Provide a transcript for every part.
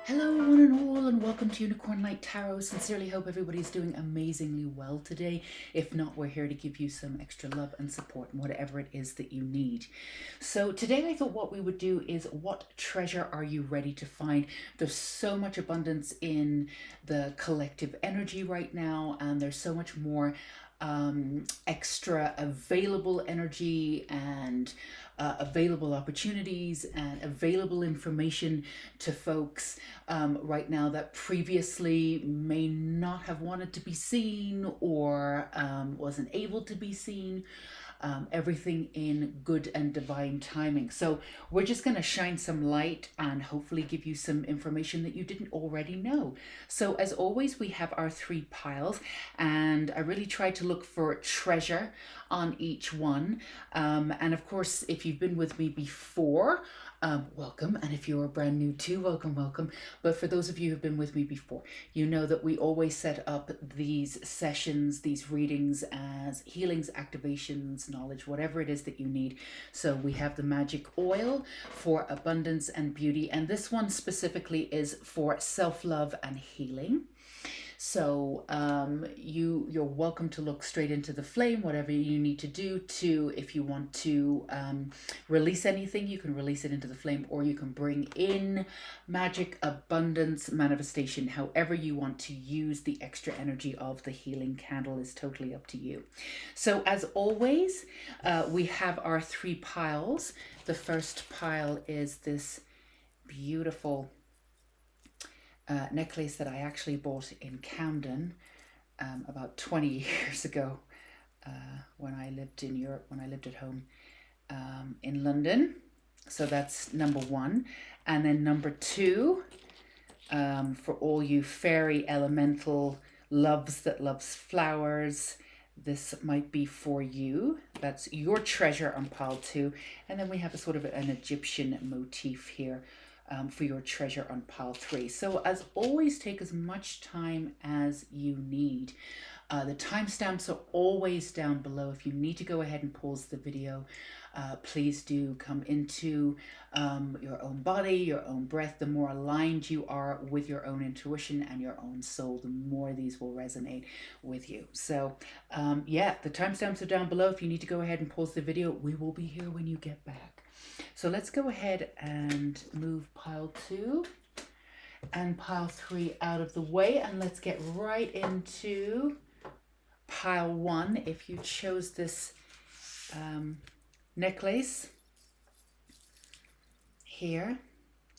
Hello, one and all, and welcome to Unicorn Light Tarot. Sincerely hope everybody's doing amazingly well today. If not, we're here to give you some extra love and support and whatever it is that you need. So today I thought what we would do is, what treasure are you ready to find? There's so much abundance in the collective energy right now, and there's so much more extra available energy and available opportunities and available information to folks right now that previously may not have wanted to be seen or wasn't able to be seen. Everything in good and divine timing. So we're just going to shine some light and hopefully give you some information that you didn't already know. So as always, we have our three piles, and I really tried to look for treasure on each one. And of course, if you've been with me before, welcome. And if you're brand new too, welcome. But for those of you who've been with me before, you know that we always set up these sessions, these readings as healings, activations, knowledge, whatever it is that you need. So we have the magic oil for abundance and beauty. And this one specifically is for self-love and healing. So you're welcome to look straight into the flame, whatever you need to do to, if you want to release anything, you can release it into the flame, or you can bring in magic, abundance, manifestation, however you want to use the extra energy of the healing candle is totally up to you. So as always, we have our three piles. The first pile is this beautiful necklace that I actually bought in Camden about 20 years ago when I lived in Europe, when I lived at home in London. So that's number one. And then number two, for all you fairy elemental loves that loves flowers, this might be for you. That's your treasure on pile two. And then we have a sort of an Egyptian motif here for your treasure on pile three. So as always, take as much time as you need. The timestamps are always down below. If you need to go ahead and pause the video, please do come into your own body, your own breath. The more aligned you are with your own intuition and your own soul, the more these will resonate with you. So yeah, the timestamps are down below. If you need to go ahead and pause the video, we will be here when you get back. So let's go ahead and move pile two and pile three out of the way, and let's get right into pile one. If you chose this necklace here,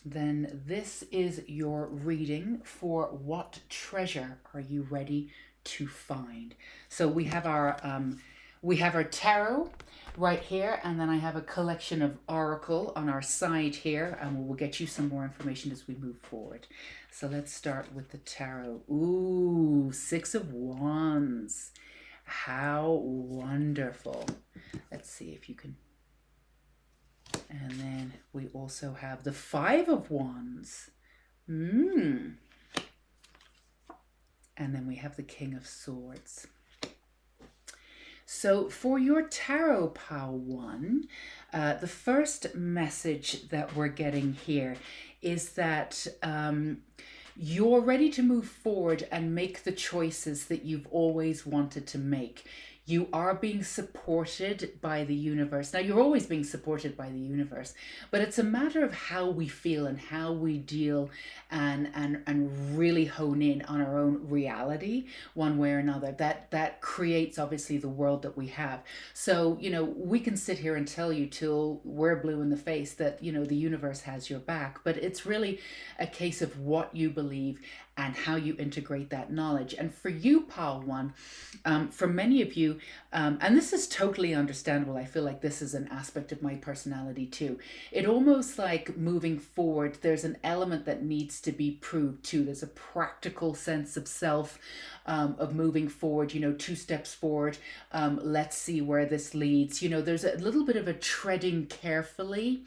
then this is your reading for what treasure are you ready to find. So we have our tarot right here, and then I have a collection of oracle on our side here, and we'll get you some more information as we move forward. So let's start with the tarot. Ooh, Six of Wands. How wonderful. Let's see if you can. And then we also have the Five of Wands. And then we have the King of Swords. So for your tarot pile one, the first message that we're getting here is that you're ready to move forward and make the choices that you've always wanted to make. You are being supported by the universe. Now, you're always being supported by the universe, but it's a matter of how we feel and how we deal and really hone in on our own reality one way or another. That creates obviously the world that we have. So, you know, we can sit here and tell you till we're blue in the face that, you know, the universe has your back, but it's really a case of what you believe and how you integrate that knowledge. And for you, pile one, for many of you, and this is totally understandable, I feel like this is an aspect of my personality too. It almost like moving forward, there's an element that needs to be proved too. There's a practical sense of self, of moving forward, you know, 2 steps forward. Let's see where this leads. You know, there's a little bit of a treading carefully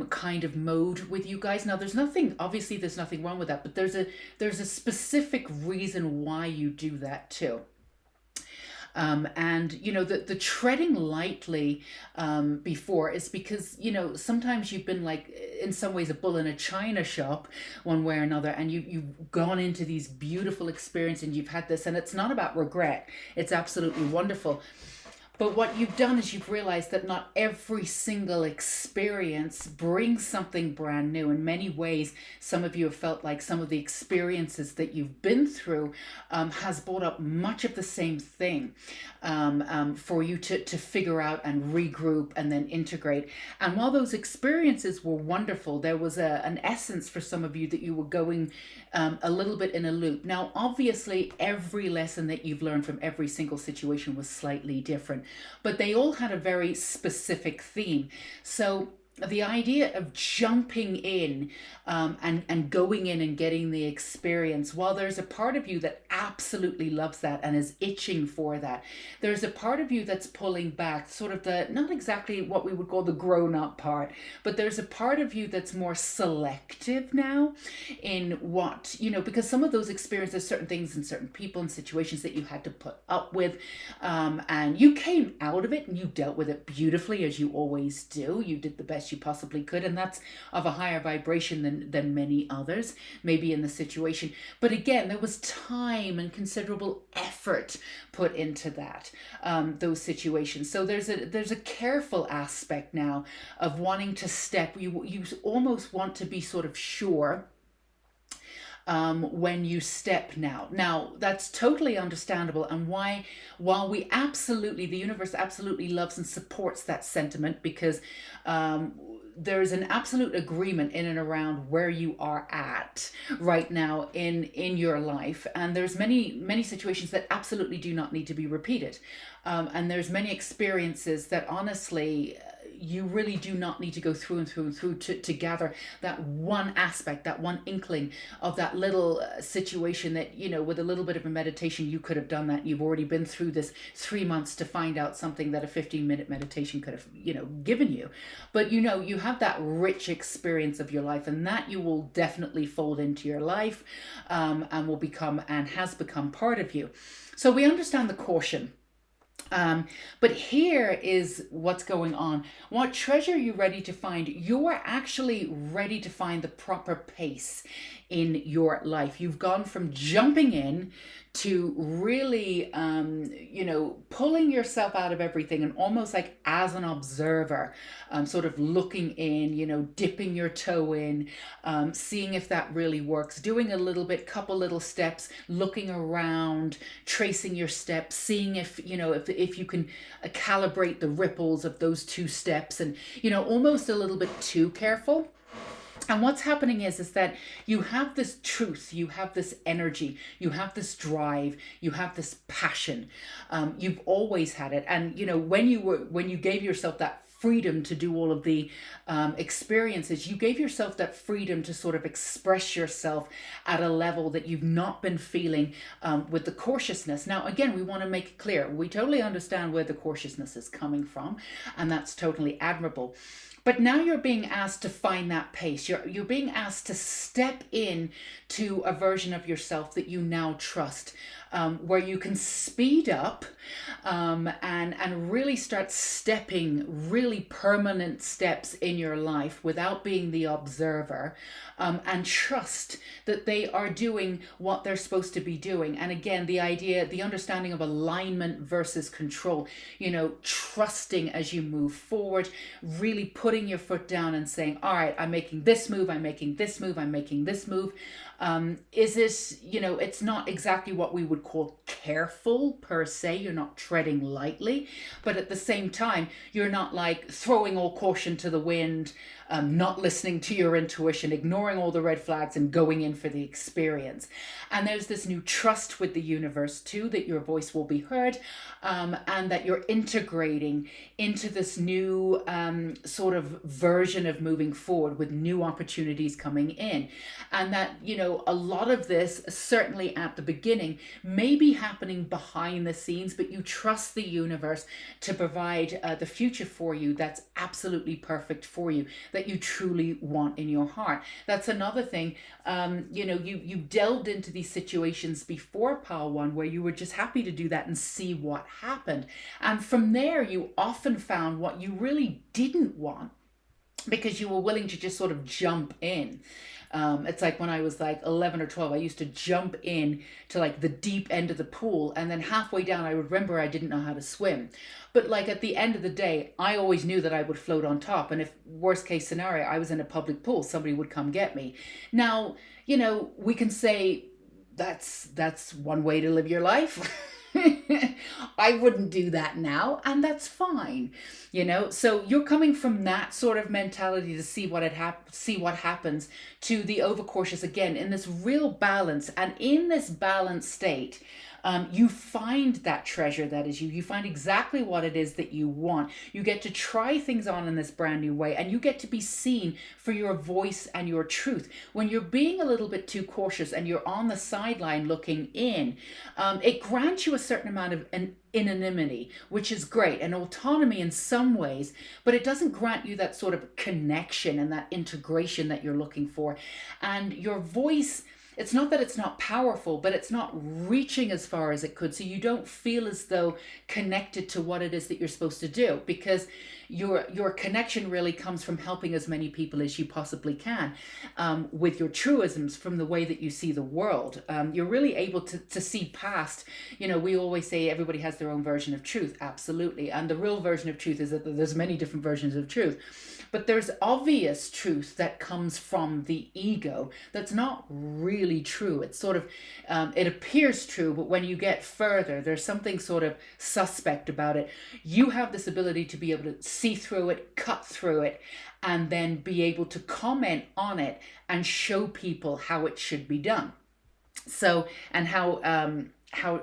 kind of mode with you guys. Now, there's nothing wrong with that, but there's a specific reason why you do that too. And, the treading lightly before is because, sometimes you've been like, in some ways, a bull in a china shop one way or another, and you've gone into these beautiful experiences and you've had this, and it's not about regret. It's absolutely wonderful. But what you've done is you've realized that not every single experience brings something brand new. In many ways, some of you have felt like some of the experiences that you've been through has brought up much of the same thing for you to figure out and regroup and then integrate. And while those experiences were wonderful, there was an essence for some of you that you were going a little bit in a loop. Now, obviously, every lesson that you've learned from every single situation was slightly different, but they all had a very specific theme. So the idea of jumping in and going in and getting the experience, while there's a part of you that absolutely loves that and is itching for that, there's a part of you that's pulling back, sort of the, not exactly what we would call the grown-up part, but there's a part of you that's more selective now in what, because some of those experiences, certain things and certain people and situations that you had to put up with, and you came out of it and you dealt with it beautifully, as you always do. You did the best you possibly could, and that's of a higher vibration than many others maybe in the situation. But again, there was time and considerable effort put into that, those situations. So there's a careful aspect now of wanting to step. You almost want to be sort of sure when you step now. Now, that's totally understandable, and while the universe absolutely loves and supports that sentiment, because there's an absolute agreement in and around where you are at right now in your life, and there's many situations that absolutely do not need to be repeated, and there's many experiences that honestly you really do not need to go through and through to gather that one aspect, that one inkling of that little situation that, with a little bit of a meditation, you could have done that. You've already been through this 3 months to find out something that a 15-minute meditation could have, given you. But, you have that rich experience of your life, and that you will definitely fold into your life, and will become and has become part of you. So we understand the caution. But here is what's going on. What treasure are you ready to find? You're actually ready to find the proper pace in your life. You've gone from jumping in to really, pulling yourself out of everything and almost like as an observer, sort of looking in, dipping your toe in, seeing if that really works, doing a little bit, couple little steps, looking around, tracing your steps, seeing if you can calibrate the ripples of those 2 steps, and, almost a little bit too careful. And what's happening is that you have this truth, you have this energy, you have this drive, you have this passion. You've always had it. And, when you gave yourself that freedom to do all of the experiences, you gave yourself that freedom to sort of express yourself at a level that you've not been feeling with the cautiousness. Now, again, we want to make it clear, we totally understand where the cautiousness is coming from, and that's totally admirable. But now you're being asked to find that pace. You're being asked to step in to a version of yourself that you now trust, where you can speed up and really start stepping really permanent steps in your life without being the observer, and trust that they are doing what they're supposed to be doing. And again, the understanding of alignment versus control, trusting as you move forward, really putting your foot down and saying, all right, I'm making this move, I'm making this move, I'm making this move. Is this, it's not exactly what we would call careful per se. You're not treading lightly, but at the same time, you're not like throwing all caution to the wind, not listening to your intuition, ignoring all the red flags and going in for the experience. And there's this new trust with the universe too, that your voice will be heard, and that you're integrating into this new sort of of version of moving forward with new opportunities coming in. And that, a lot of this, certainly at the beginning, may be happening behind the scenes, but you trust the universe to provide the future for you that's absolutely perfect for you, that you truly want in your heart. That's another thing. You delved into these situations before Pile 1 where you were just happy to do that and see what happened. And from there, you often found what you really didn't want because you were willing to just sort of jump in. It's like when I was like 11 or 12, I used to jump in to like the deep end of the pool, and then halfway down I would remember I didn't know how to swim. But like at the end of the day, I always knew that I would float on top, and if worst case scenario, I was in a public pool, somebody would come get me. Now, we can say that's one way to live your life. I wouldn't do that now, and that's fine. So you're coming from that sort of mentality to see what happens, to the overcautious again in this real balance. And in this balanced state, you find that treasure that is you. You find exactly what it is that you want. You get to try things on in this brand new way, and you get to be seen for your voice and your truth. When you're being a little bit too cautious and you're on the sideline looking in, it grants you a certain amount of anonymity, which is great, and autonomy in some ways, but it doesn't grant you that sort of connection and that integration that you're looking for. And your voice, it's not that it's not powerful, but it's not reaching as far as it could. So you don't feel as though connected to what it is that you're supposed to do, because your connection really comes from helping as many people as you possibly can, with your truisms, from the way that you see the world. You're really able to see past, we always say everybody has their own version of truth. Absolutely. And the real version of truth is that there's many different versions of truth. But there's obvious truth that comes from the ego that's not really true. It's sort of, it appears true, but when you get further, there's something sort of suspect about it. You have this ability to be able to see through it, cut through it, and then be able to comment on it and show people how it should be done. So, and how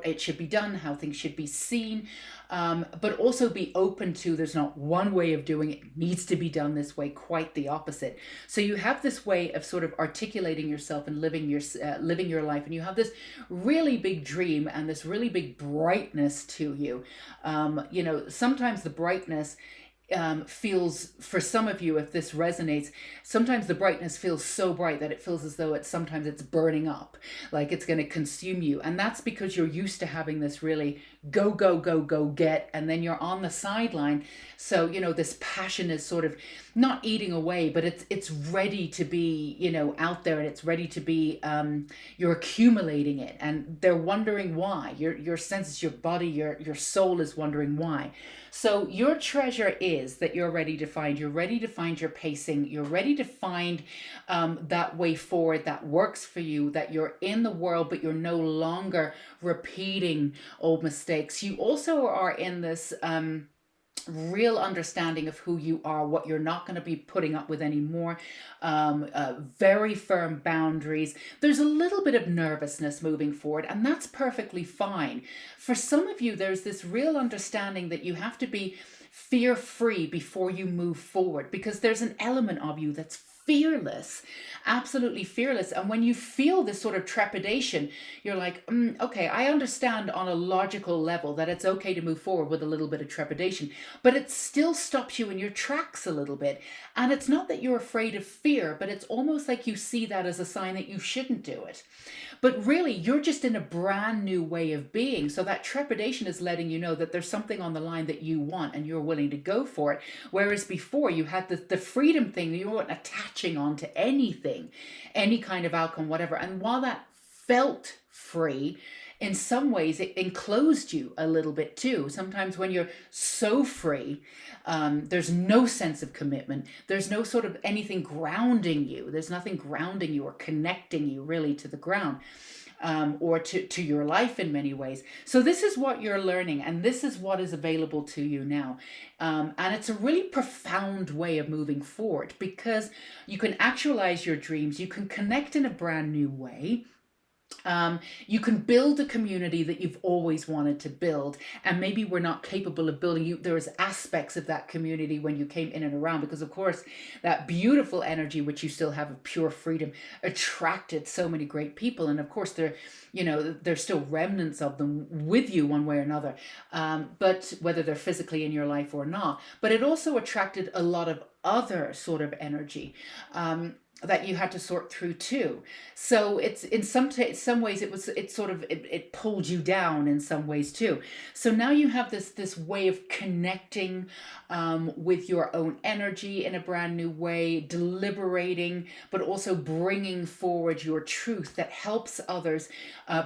it should be done, how things should be seen, but also be open to, there's not one way of doing it. It needs to be done this way, quite the opposite. So you have this way of sort of articulating yourself and living your life, and you have this really big dream and this really big brightness to you. Sometimes the brightness feels, for some of you, if this resonates, sometimes the brightness feels so bright that it feels as though sometimes it's burning up, like it's going to consume you. And that's because you're used to having this really go, go, go, go, get, and then you're on the sideline. So, this passion is sort of not eating away, but it's ready to be, out there, and it's ready to be, you're accumulating it, and they're wondering why. Your senses, your body, your soul is wondering why. So your treasure is that you're ready to find. You're ready to find your pacing. You're ready to find that way forward that works for you, that you're in the world, but you're no longer repeating old mistakes. You also are in this real understanding of who you are, what you're not going to be putting up with anymore, very firm boundaries. There's a little bit of nervousness moving forward, and that's perfectly fine. For some of you, there's this real understanding that you have to be fear-free before you move forward, because there's an element of you that's fearless, absolutely fearless. And when you feel this sort of trepidation, you're like, okay, I understand on a logical level that it's okay to move forward with a little bit of trepidation, but it still stops you in your tracks a little bit. And it's not that you're afraid of fear, but it's almost like you see that as a sign that you shouldn't do it. But really, you're just in a brand new way of being. So that trepidation is letting you know that there's something on the line that you want and you're willing to go for it. Whereas before you had the freedom thing, you weren't attaching on to anything, any kind of outcome, whatever. And while that felt free, in some ways it enclosed you a little bit too. Sometimes when you're so free, there's no sense of commitment. There's no sort of anything grounding you. There's nothing grounding you or connecting you really to the ground, or to your life in many ways. So this is what you're learning, and this is what is available to you now. And it's a really profound way of moving forward, because you can actualize your dreams. You can connect in a brand new way. You can build a community that you've always wanted to build, and maybe we're not capable of building you. There is aspects of that community when you came in and around, because of course that beautiful energy, which you still have of pure freedom, attracted so many great people, and of course there's still remnants of them with you one way or another, but whether they're physically in your life or not. But it also attracted a lot of other sort of energy. That you had to sort through too. So it's in some ways it pulled you down in some ways too. So now you have this way of connecting with your own energy in a brand new way, deliberating, but also bringing forward your truth that helps others,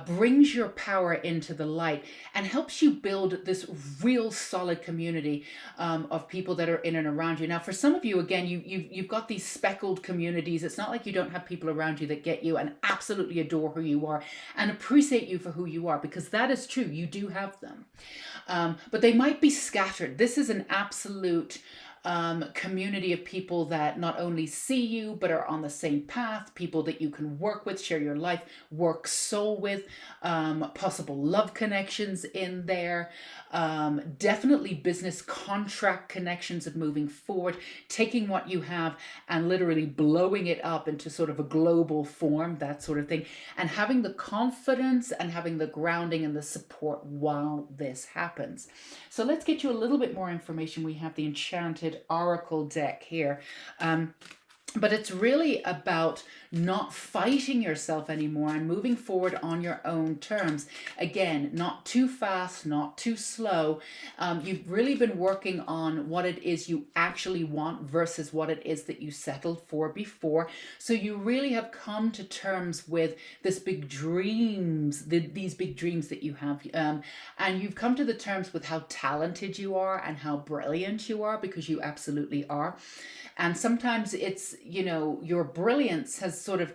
brings your power into the light, and helps you build this real solid community of people that are in and around you. Now, for some of you, again, you've got these speckled communities. It's not like you don't have people around you that get you and absolutely adore who you are and appreciate you for who you are, because that is true. You do have them. But they might be scattered. This is an absolute community of people that not only see you, but are on the same path, people that you can work with, share your life, work soul with, possible love connections in there, definitely business contract connections of moving forward, taking what you have and literally blowing it up into sort of a global form, that sort of thing, and having the confidence and having the grounding and the support while this happens. So let's get you a little bit more information. We have the Enchanted Oracle deck here. But it's really about not fighting yourself anymore and moving forward on your own terms. Again, not too fast, not too slow. You've really been working on what it is you actually want versus what it is that you settled for before. So you really have come to terms with these big dreams that you have. And you've come to the terms with how talented you are and how brilliant you are, because you absolutely are. And sometimes it's, your brilliance has sort of,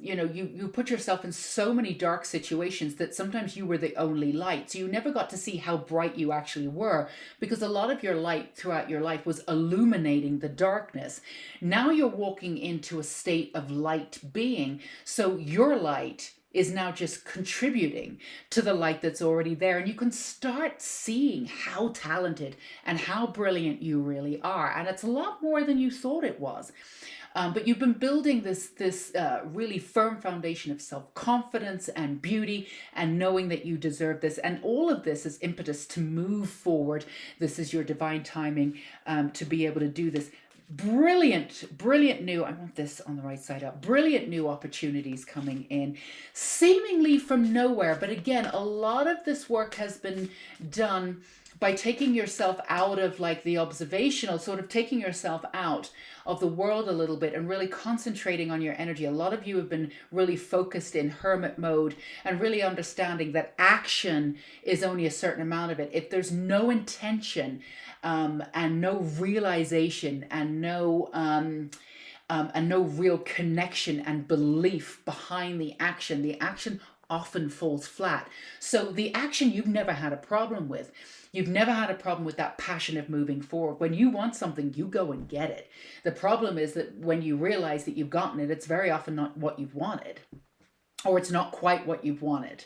you put yourself in so many dark situations that sometimes you were the only light. So you never got to see how bright you actually were, because a lot of your light throughout your life was illuminating the darkness. Now you're walking into a state of light being. So your light is now just contributing to the light that's already there. And you can start seeing how talented and how brilliant you really are. And it's a lot more than you thought it was. But you've been building this really firm foundation of self-confidence and beauty and knowing that you deserve this. And all of this is impetus to move forward. This is your divine timing to be able to do this. Brilliant new, I want this on the right side up, brilliant new opportunities coming in, seemingly from nowhere. But again, a lot of this work has been done by taking yourself out of like the observational, sort of taking yourself out of the world a little bit and really concentrating on your energy. A lot of you have been really focused in hermit mode and really understanding that action is only a certain amount of it. If there's no intention and no realization and no real connection and belief behind the action often falls flat. So the action you've never had a problem with. You've never had a problem with that passion of moving forward. When you want something, you go and get it. The problem is that when you realize that you've gotten it, it's very often not what you've wanted, or it's not quite what you've wanted.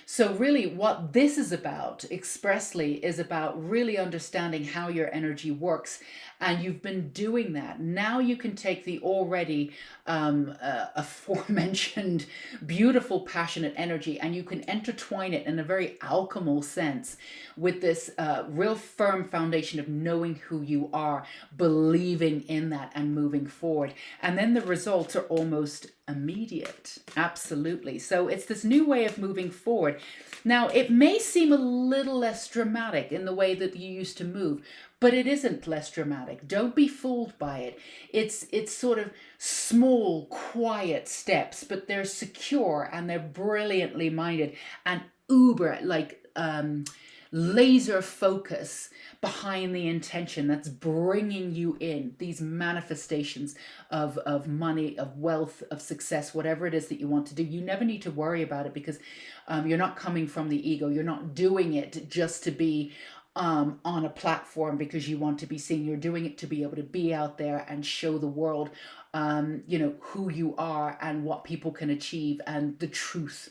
So really what this is about expressly is about really understanding how your energy works. And you've been doing that. Now you can take the already aforementioned beautiful, passionate energy, and you can intertwine it in a very alchemical sense with this real firm foundation of knowing who you are, believing in that and moving forward. And then the results are almost immediate. Absolutely. So it's this new way of moving forward. Now, it may seem a little less dramatic in the way that you used to move, but it isn't less dramatic. Don't be fooled by it. It's sort of small, quiet steps, but they're secure and they're brilliantly minded and uber, like laser focus behind the intention that's bringing you in these manifestations of money, of wealth, of success, whatever it is that you want to do. You never need to worry about it, because you're not coming from the ego. You're not doing it just to be on a platform because you want to be seen. You're doing it to be able to be out there and show the world who you are and what people can achieve and the truth.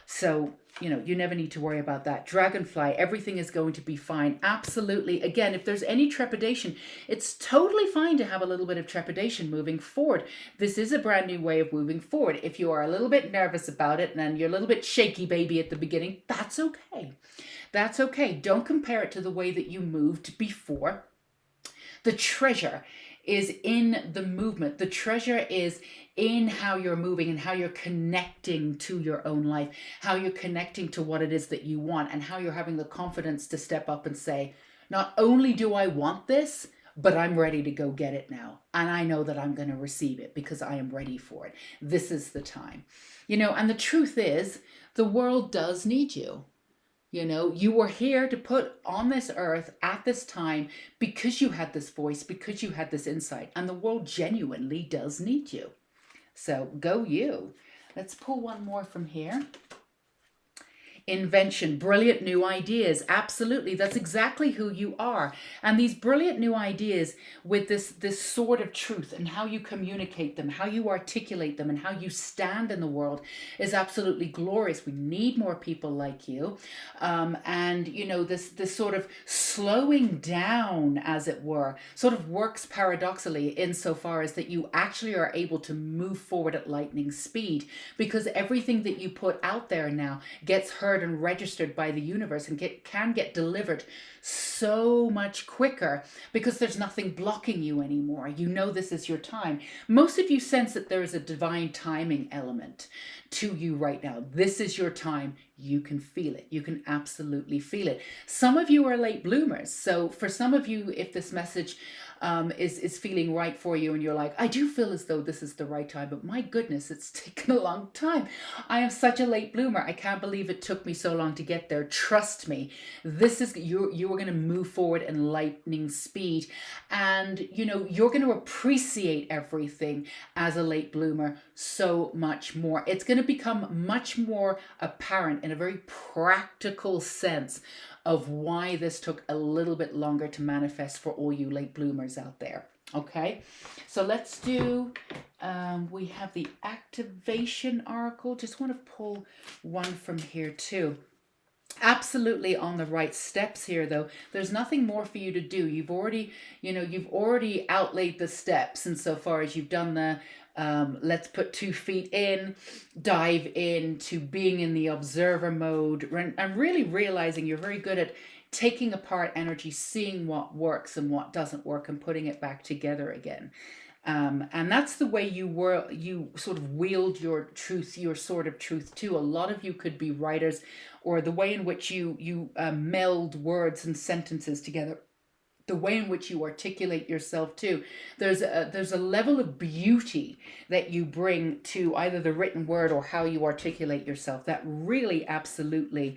So, you never need to worry about that. Dragonfly, everything is going to be fine. Absolutely. Again, if there's any trepidation, it's totally fine to have a little bit of trepidation moving forward. This is a brand new way of moving forward. If you are a little bit nervous about it and you're a little bit shaky, baby, at the beginning, that's okay. That's okay. Don't compare it to the way that you moved before. The treasure is in the movement. The treasure is in how you're moving and how you're connecting to your own life, how you're connecting to what it is that you want, and how you're having the confidence to step up and say, not only do I want this, but I'm ready to go get it now. And I know that I'm going to receive it because I am ready for it. This is the time. And the truth is, the world does need you. You were here to put on this earth at this time because you had this voice, because you had this insight, and the world genuinely does need you. So go you. Let's pull one more from here. Invention, brilliant new ideas. Absolutely. That's exactly who you are. And these brilliant new ideas with this sort of truth and how you communicate them, how you articulate them, and how you stand in the world is absolutely glorious. We need more people like you. This sort of slowing down, as it were, sort of works paradoxically insofar as that you actually are able to move forward at lightning speed, because everything that you put out there now gets heard and registered by the universe and can get delivered so much quicker because there's nothing blocking you anymore. This is your time. Most of you sense that there is a divine timing element to you right now. This is your time. You can feel it. You can absolutely feel it. Some of you are late bloomers. So for some of you, if this message is feeling right for you and you're like, I do feel as though this is the right time, but my goodness, it's taken a long time. I am such a late bloomer. I can't believe it took me so long to get there. Trust me, this is you are going to move forward in lightning speed, and you're going to appreciate everything as a late bloomer so much more. It's going to become much more apparent in a very practical sense of why this took a little bit longer to manifest for all you late bloomers out there. Okay, so let's do, we have the activation oracle. Just want to pull one from here too. Absolutely on the right steps here, though. There's nothing more for you to do. You've already outlaid the steps insofar as you've done the let's put 2 feet in, dive into being in the observer mode, and really realizing you're very good at taking apart energy, seeing what works and what doesn't work, and putting it back together again. And that's the way you sort of wield your truth, your sword of truth too. A lot of you could be writers, or the way in which you meld words and sentences together, the way in which you articulate yourself too. There's a level of beauty that you bring to either the written word or how you articulate yourself that really absolutely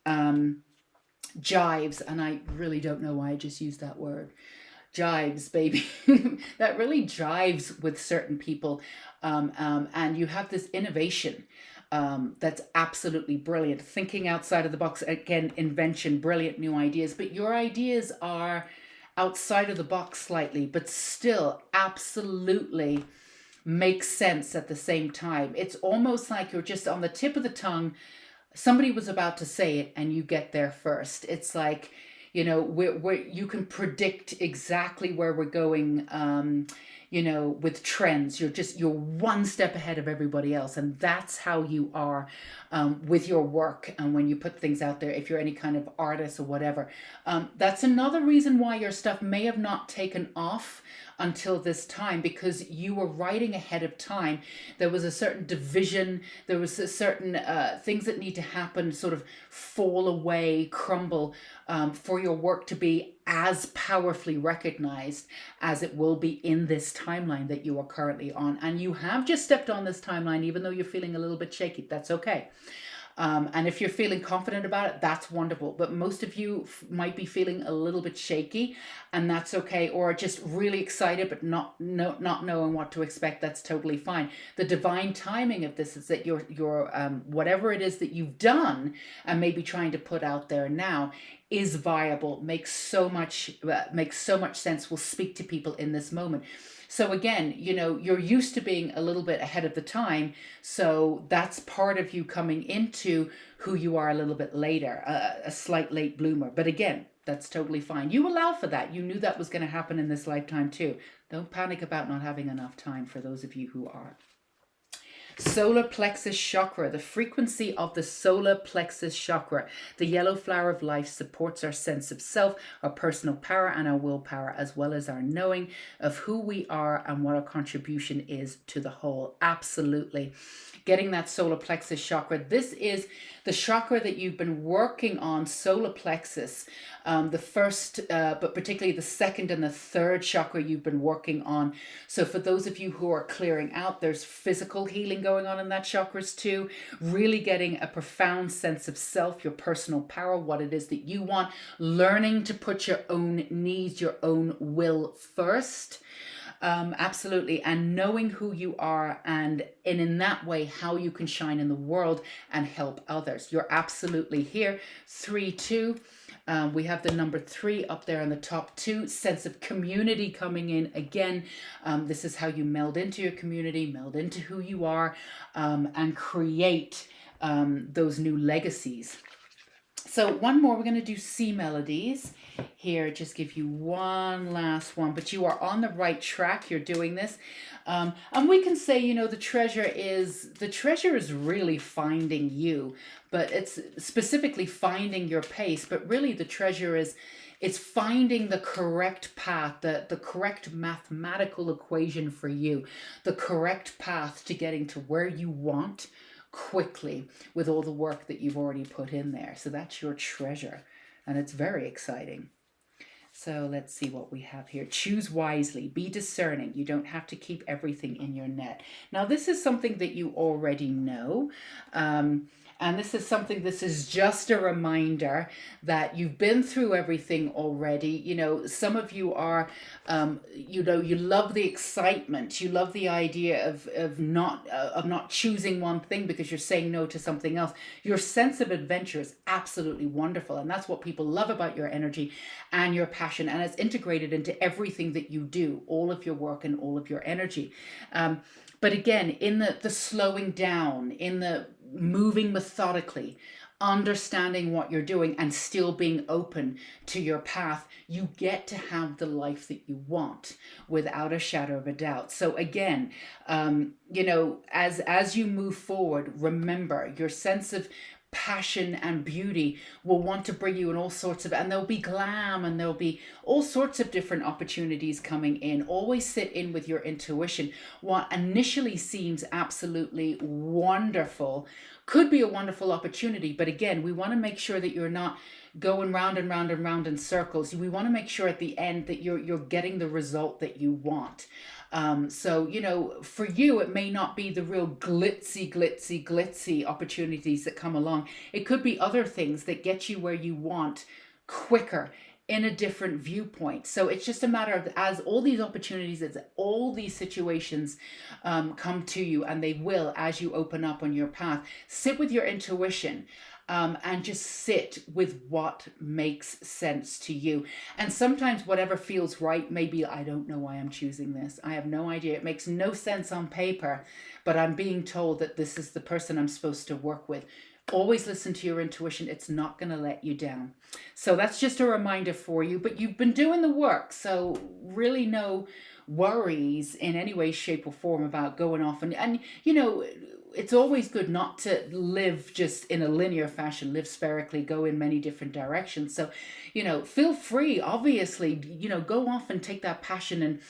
jives. And I really don't know why I just used that word. Jives, baby. That really jives with certain people. And you have this innovation that's absolutely brilliant. Thinking outside of the box, again, invention, brilliant new ideas. But your ideas are outside of the box slightly, but still absolutely makes sense at the same time. It's almost like you're just on the tip of the tongue. Somebody was about to say it and you get there first. It's like, you can predict exactly where we're going, with trends. You're one step ahead of everybody else. And that's how you are with your work. And when you put things out there, if you're any kind of artist or whatever, that's another reason why your stuff may have not taken off until this time, because you were writing ahead of time. There was a certain division. There was a certain things that need to happen, sort of fall away, crumble, for your work to be as powerfully recognized as it will be in this timeline that you are currently on. And you have just stepped on this timeline, even though you're feeling a little bit shaky. That's okay. And if you're feeling confident about it, that's wonderful. But most of you might be feeling a little bit shaky, and that's okay. Or just really excited, but not knowing what to expect. That's totally fine. The divine timing of this is that your whatever it is that you've done and maybe trying to put out there now is viable, makes so much sense, will speak to people in this moment. So again, you're used to being a little bit ahead of the time. So that's part of you coming into who you are a little bit later, a slight late bloomer. But again, that's totally fine. You allow for that. You knew that was going to happen in this lifetime too. Don't panic about not having enough time, for those of you who are. Solar plexus chakra, the frequency of the solar plexus chakra, the yellow flower of life, supports our sense of self, our personal power, and our willpower, as well as our knowing of who we are and what our contribution is to the whole. Absolutely. Getting that solar plexus chakra. This is the chakra that you've been working on, solar plexus. The first, but particularly the second and the third chakra you've been working on. So for those of you who are clearing out, there's physical healing going on in that chakras too. Really getting a profound sense of self, your personal power, what it is that you want. Learning to put your own needs, your own will first. Absolutely. And knowing who you are, and in that way, how you can shine in the world and help others. You're absolutely here. 3-2. We have the number 3 up there on the top 2. Sense of community coming in again. This is how you meld into your community, meld into who you are, and create those new legacies. So one more, we're going to do C melodies here, just give you one last one, but you are on the right track. You're doing this. And we can say, the treasure is really finding you, but it's specifically finding your pace. But really the treasure is, it's finding the correct path, the correct mathematical equation for you, the correct path to getting to where you want quickly with all the work that you've already put in there. So that's your treasure, and it's very exciting. So let's see what we have here. Choose wisely, be discerning. You don't have to keep everything in your net. Now, this is something that you already know. And this is just a reminder that you've been through everything already. Some of you are, you love the excitement. You love the idea of not choosing one thing because you're saying no to something else. Your sense of adventure is absolutely wonderful. And that's what people love about your energy and your passion. And it's integrated into everything that you do, all of your work and all of your energy. But again, in the slowing down, in the moving methodically, understanding what you're doing and still being open to your path, you get to have the life that you want without a shadow of a doubt. So again, as you move forward, remember your sense of passion and beauty will want to bring you in all sorts of, and there'll be glam and there'll be all sorts of different opportunities coming in. Always sit in with your intuition. What initially seems absolutely wonderful could be a wonderful opportunity, but again, we want to make sure that you're not going round and round and round in circles. We want to make sure at the end that you're getting the result that you want. So, for you, it may not be the real glitzy opportunities that come along. It could be other things that get you where you want quicker in a different viewpoint. So it's just a matter of, as all these opportunities, as all these situations come to you, and they will as you open up on your path, sit with your intuition. And just sit with what makes sense to you. And sometimes whatever feels right, maybe I don't know why I'm choosing this. I have no idea. It makes no sense on paper, but I'm being told that this is the person I'm supposed to work with. Always listen to your intuition. It's not going to let you down. So that's just a reminder for you, but you've been doing the work. So really no worries in any way, shape or form about going off and it's always good not to live just in a linear fashion, live spherically, go in many different directions. So, feel free, obviously, go off and take that passion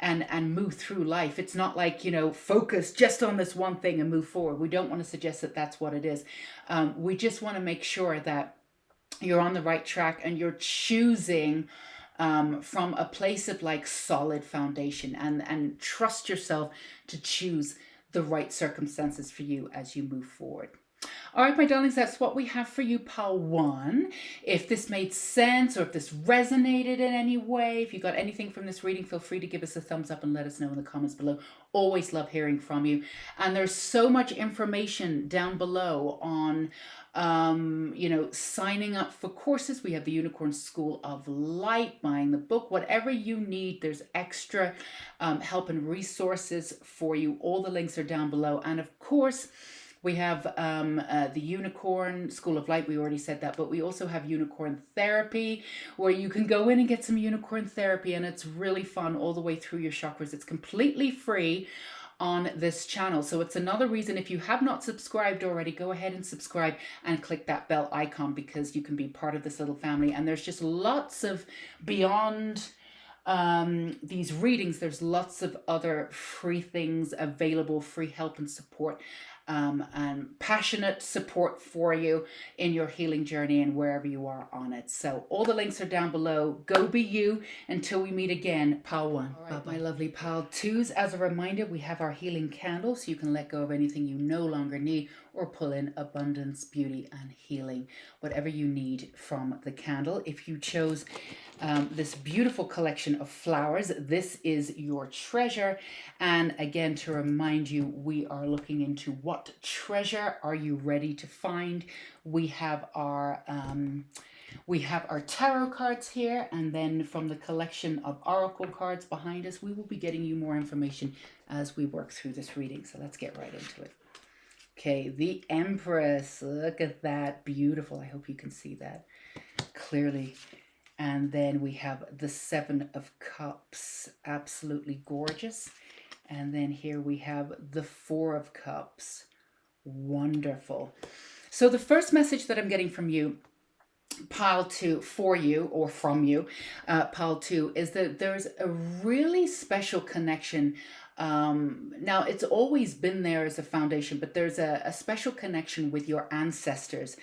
and move through life. It's not like, focus just on this one thing and move forward. We don't want to suggest that that's what it is. We just want to make sure that you're on the right track and you're choosing from a place of solid foundation, and trust yourself to choose the right circumstances for you as you move forward. All right, my darlings, that's what we have for you, pile one. If this made sense or if this resonated in any way, if you got anything from this reading, feel free to give us a thumbs up and let us know in the comments below. Always love hearing from you. And there's so much information down below on signing up for courses. We have the Unicorn School of Light, buying the book, whatever you need. There's extra help and resources for you. All the links are down below. And of course, we have the Unicorn School of Light. We already said that, but we also have Unicorn Therapy, where you can go in and get some Unicorn Therapy, and it's really fun all the way through your chakras. It's completely free on this channel. So it's another reason, if you have not subscribed already, go ahead and subscribe and click that bell icon, because you can be part of this little family. And there's just lots of, beyond these readings, there's lots of other free things available, free help and support, and passionate support for you in your healing journey and wherever you are on it. So all the links are down below. Go be you until we meet again. Pile one. All right, my lovely pile twos. As a reminder, we have our healing candle, so you can let go of anything you no longer need or pull in abundance, beauty, and healing, whatever you need from the candle. If you chose this beautiful collection of flowers, this is your treasure. And again, to remind you, we are looking into what treasure are you ready to find. We have our tarot cards here, and then from the collection of oracle cards behind us, we will be getting you more information as we work through this reading. So let's get right into it. Okay, the Empress. Look at that. Beautiful. I hope you can see that clearly. And then we have the Seven of Cups. Absolutely gorgeous. And then here we have the Four of Cups. Wonderful. So the first message that I'm getting from you, pile two, for you or from you, pile two, is that there's a really special connection. Now, it's always been there as a foundation, but there's a special connection with your ancestors.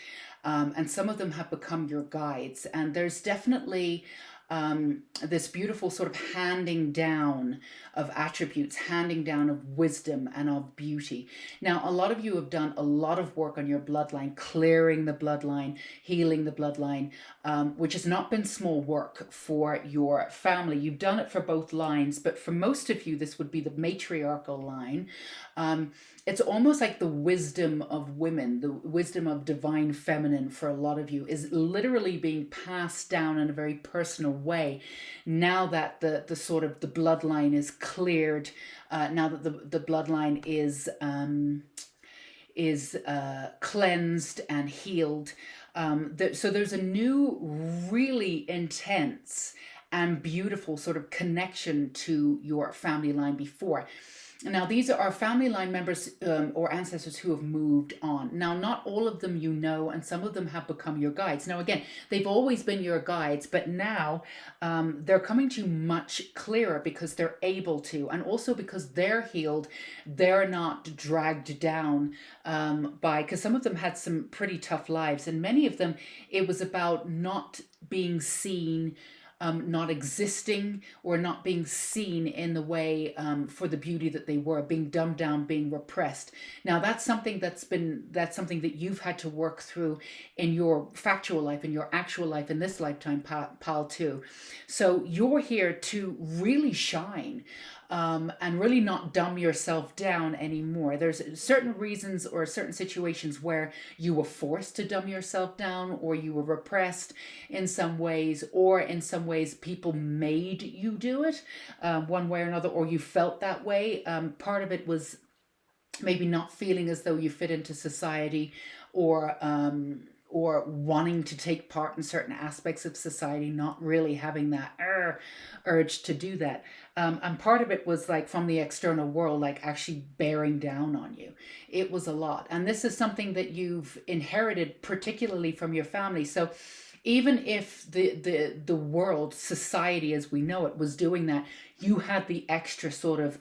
And some of them have become your guides. And there's definitely this beautiful sort of handing down of attributes, handing down of wisdom and of beauty. Now, a lot of you have done a lot of work on your bloodline, clearing the bloodline, healing the bloodline, which has not been small work for your family. You've done it for both lines, but for most of you, this would be the matriarchal line. It's almost like the wisdom of women, the wisdom of divine feminine for a lot of you is literally being passed down in a very personal way. Now that the sort of the bloodline is cleared, now that the bloodline is cleansed and healed. So there's a new, really intense and beautiful sort of connection to your family line before. Now, these are our family line members or ancestors who have moved on. Now, not all of them you know, and some of them have become your guides. Now, again, they've always been your guides, but now they're coming to you much clearer because they're able to, and also because they're healed, they're not dragged down because some of them had some pretty tough lives, and many of them, it was about not being seen, not existing, or not being seen in the way for the beauty that they were, being dumbed down, being repressed. Now that's something that's something that you've had to work through in your factual life, in your actual life, in this lifetime, pile two. So you're here to really shine. And really not dumb yourself down anymore. There's certain reasons or certain situations where you were forced to dumb yourself down, or you were repressed in some ways, or in some ways people made you do it one way or another, or you felt that way. Part of it was maybe not feeling as though you fit into society, or wanting to take part in certain aspects of society, not really having that urge to do that. And part of it was like from the external world, like actually bearing down on you. It was a lot. And this is something that you've inherited, particularly from your family. So even if the world, society as we know it, was doing that, you had the extra sort of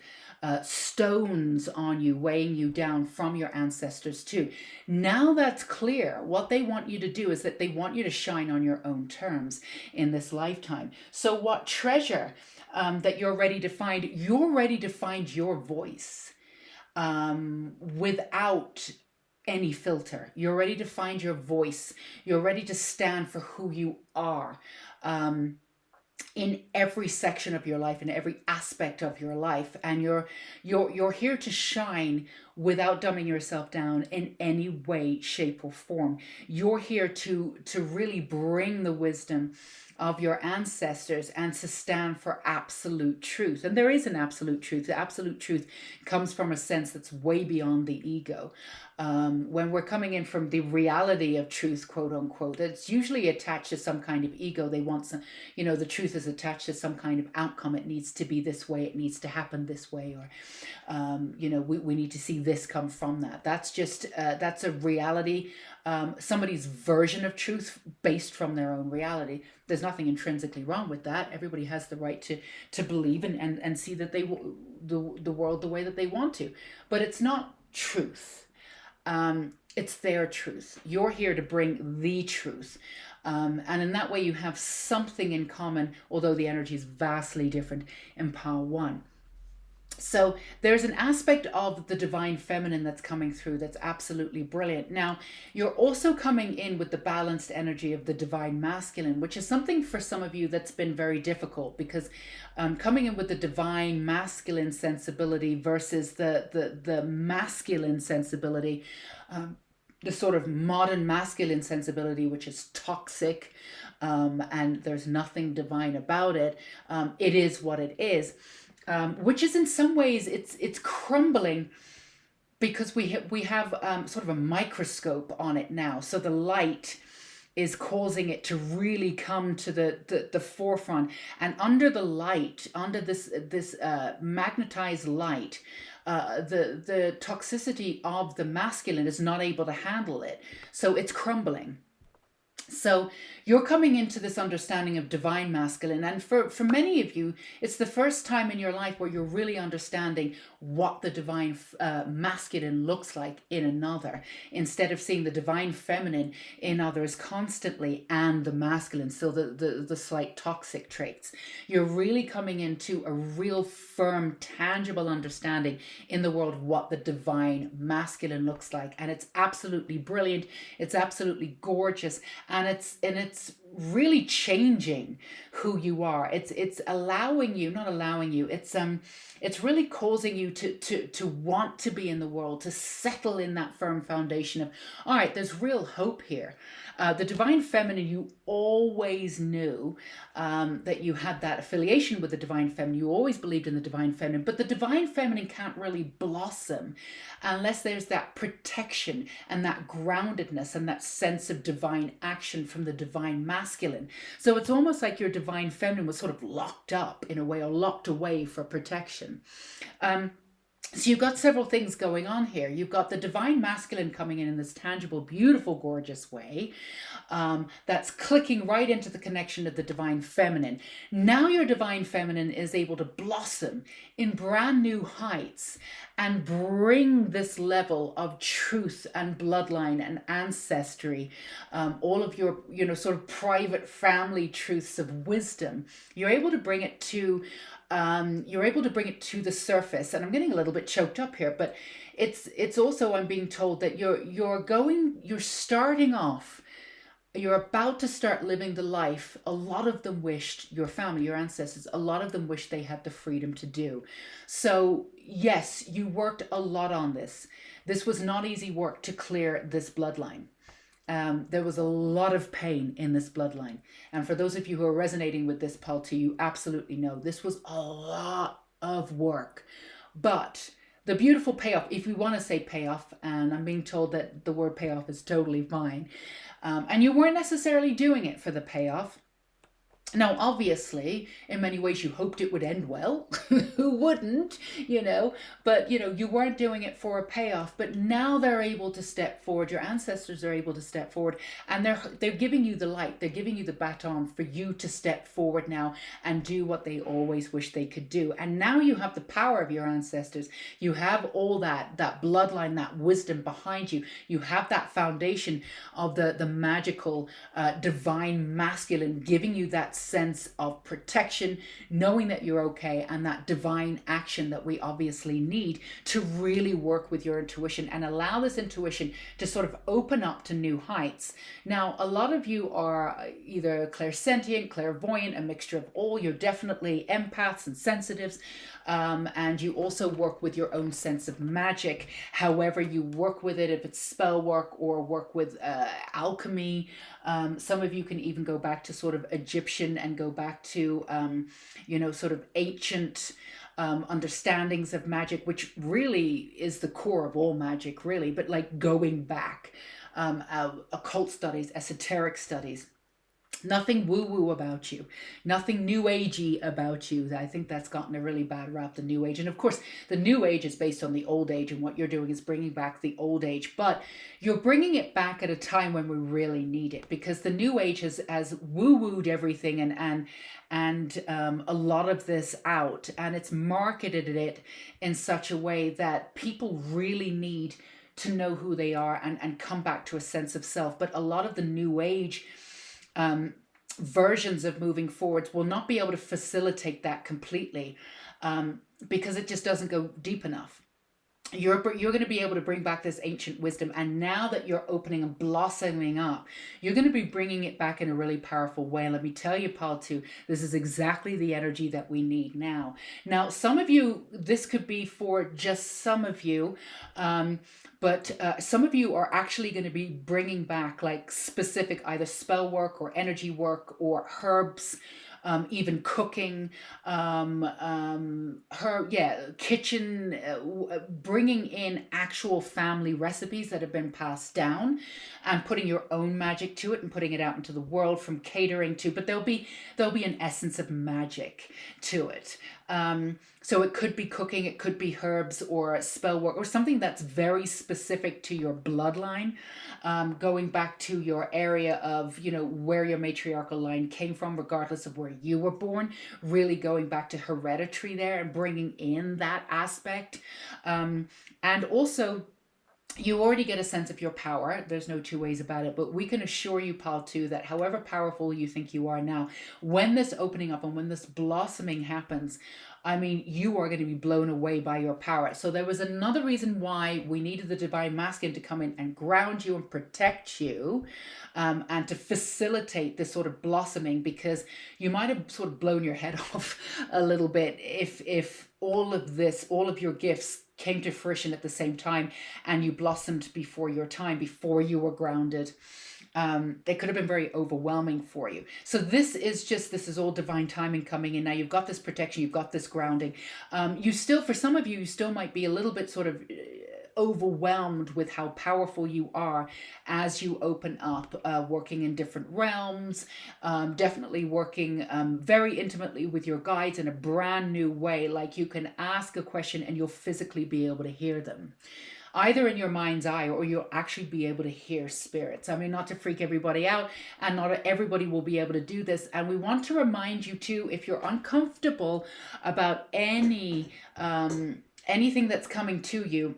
stones on you, weighing you down from your ancestors too. Now that's clear. What they want you to do is that they want you to shine on your own terms in this lifetime. So what treasure that you're ready to find your voice without any filter. You're ready to find your voice. You're ready to stand for who you are. In every section of your life, in every aspect of your life, and you're here to shine without dumbing yourself down in any way, shape, or form. You're here to really bring the wisdom of your ancestors and to stand for absolute truth. And there is an absolute truth. The absolute truth comes from a sense that's way beyond the ego. When we're coming in from the reality of truth, quote unquote, it's usually attached to some kind of ego. They want some, the truth is attached to some kind of outcome. It needs to be this way. It needs to happen this way. Or, we need to see this come from that. That's a reality. Somebody's version of truth based from their own reality. There's nothing intrinsically wrong with that. Everybody has the right to believe and see that the world the way that they want to. But it's not truth. It's their truth. You're here to bring the truth. And in that way, you have something in common, although the energy is vastly different in Power 1. So there's an aspect of the divine feminine that's coming through that's absolutely brilliant. Now, you're also coming in with the balanced energy of the divine masculine, which is something for some of you that's been very difficult, because coming in with the divine masculine sensibility versus the masculine sensibility, the sort of modern masculine sensibility, which is toxic, and there's nothing divine about it. It is what it is. Which is in some ways it's crumbling, because we have sort of a microscope on it now. So the light is causing it to really come to the forefront, and under the light, under this magnetized light, the toxicity of the masculine is not able to handle it, so it's crumbling. So you're coming into this understanding of divine masculine. And for many of you, it's the first time in your life where you're really understanding what the divine masculine looks like in another, instead of seeing the divine feminine in others constantly and the masculine, so the slight toxic traits. You're really coming into a real firm, tangible understanding in the world of what the divine masculine looks like. And it's absolutely brilliant. It's absolutely gorgeous. And it's really changing who you are. It's allowing you, not allowing you, it's really causing you to want to be in the world, to settle in that firm foundation of, all right, there's real hope here. The divine feminine, you always knew that you had that affiliation with the divine feminine. You always believed in the divine feminine, but the divine feminine can't really blossom unless there's that protection and that groundedness and that sense of divine action from the divine masculine. So it's almost like your divine feminine was sort of locked up in a way, or locked away for protection. So you've got several things going on here. You've got the divine masculine coming in this tangible, beautiful, gorgeous way that's clicking right into the connection of the divine feminine. Now your divine feminine is able to blossom in brand new heights and bring this level of truth and bloodline and ancestry, all of your, sort of private family truths of wisdom. You're able to bring it to the surface. And I'm getting a little bit choked up here, but it's also, I'm being told that you're starting off, you're about to start living the life a lot of them wished, your family, your ancestors, a lot of them wished they had the freedom to do. So yes, you worked a lot on this. This was not easy work to clear this bloodline. There was a lot of pain in this bloodline. And for those of you who are resonating with this, Palti, you absolutely know this was a lot of work. But the beautiful payoff, if we want to say payoff, and I'm being told that the word payoff is totally fine, and you weren't necessarily doing it for the payoff. Now, obviously, in many ways, you hoped it would end well. Who wouldn't, But, you weren't doing it for a payoff. But now they're able to step forward. Your ancestors are able to step forward. And they're giving you the light. They're giving you the baton for you to step forward now and do what they always wish they could do. And now you have the power of your ancestors. You have all that bloodline, that wisdom behind you. You have that foundation of the magical, divine masculine giving you that sense of protection, knowing that you're okay, and that divine action that we obviously need to really work with your intuition and allow this intuition to sort of open up to new heights. Now, a lot of you are either clairsentient, clairvoyant, a mixture of all. You're definitely empaths and sensitives. And you also work with your own sense of magic, however you work with it, if it's spell work or work with alchemy. Some of you can even go back to sort of Egyptian and go back to, sort of ancient understandings of magic, which really is the core of all magic, really, but like going back, occult studies, esoteric studies. Nothing woo-woo about you. Nothing new agey about you. I think that's gotten a really bad rap, the new age. And of course, the new age is based on the old age, and what you're doing is bringing back the old age. But you're bringing it back at a time when we really need it, because the new age has woo-wooed everything and a lot of this out. And it's marketed it in such a way that people really need to know who they are and come back to a sense of self. But a lot of the new age versions of moving forwards will not be able to facilitate that completely, because it just doesn't go deep enough. You're going to be able to bring back this ancient wisdom, and now that you're opening and blossoming up, you're going to be bringing it back in a really powerful way. And let me tell you, Pal 2, this is exactly the energy that we need now. Now, some of you, this could be for just some of you, but some of you are actually going to be bringing back like specific either spell work or energy work or herbs, even cooking, kitchen, bringing in actual family recipes that have been passed down and putting your own magic to it and putting it out into the world, from catering to, but there'll be an essence of magic to it. So it could be cooking, it could be herbs or spell work or something that's very specific to your bloodline, going back to your area of, where your matriarchal line came from, regardless of where you were born, really going back to hereditary there and bringing in that aspect. And also, you already get a sense of your power. There's no two ways about it. But we can assure you, Pal 2, that however powerful you think you are now, when this opening up and when this blossoming happens, I mean, you are going to be blown away by your power. So there was another reason why we needed the Divine Masculine to come in and ground you and protect you, and to facilitate this sort of blossoming, because you might have sort of blown your head off a little bit if all of your gifts came to fruition at the same time and you blossomed before your time, before you were grounded. They could have been very overwhelming for you. So this is all divine timing coming in. Now you've got this protection, you've got this grounding. For some of you, you still might be a little bit sort of overwhelmed with how powerful you are as you open up, working in different realms, definitely working very intimately with your guides in a brand new way. Like you can ask a question and you'll physically be able to hear them, either in your mind's eye or you'll actually be able to hear spirits. I mean, not to freak everybody out, and not everybody will be able to do this. And we want to remind you too, if you're uncomfortable about anything that's coming to you,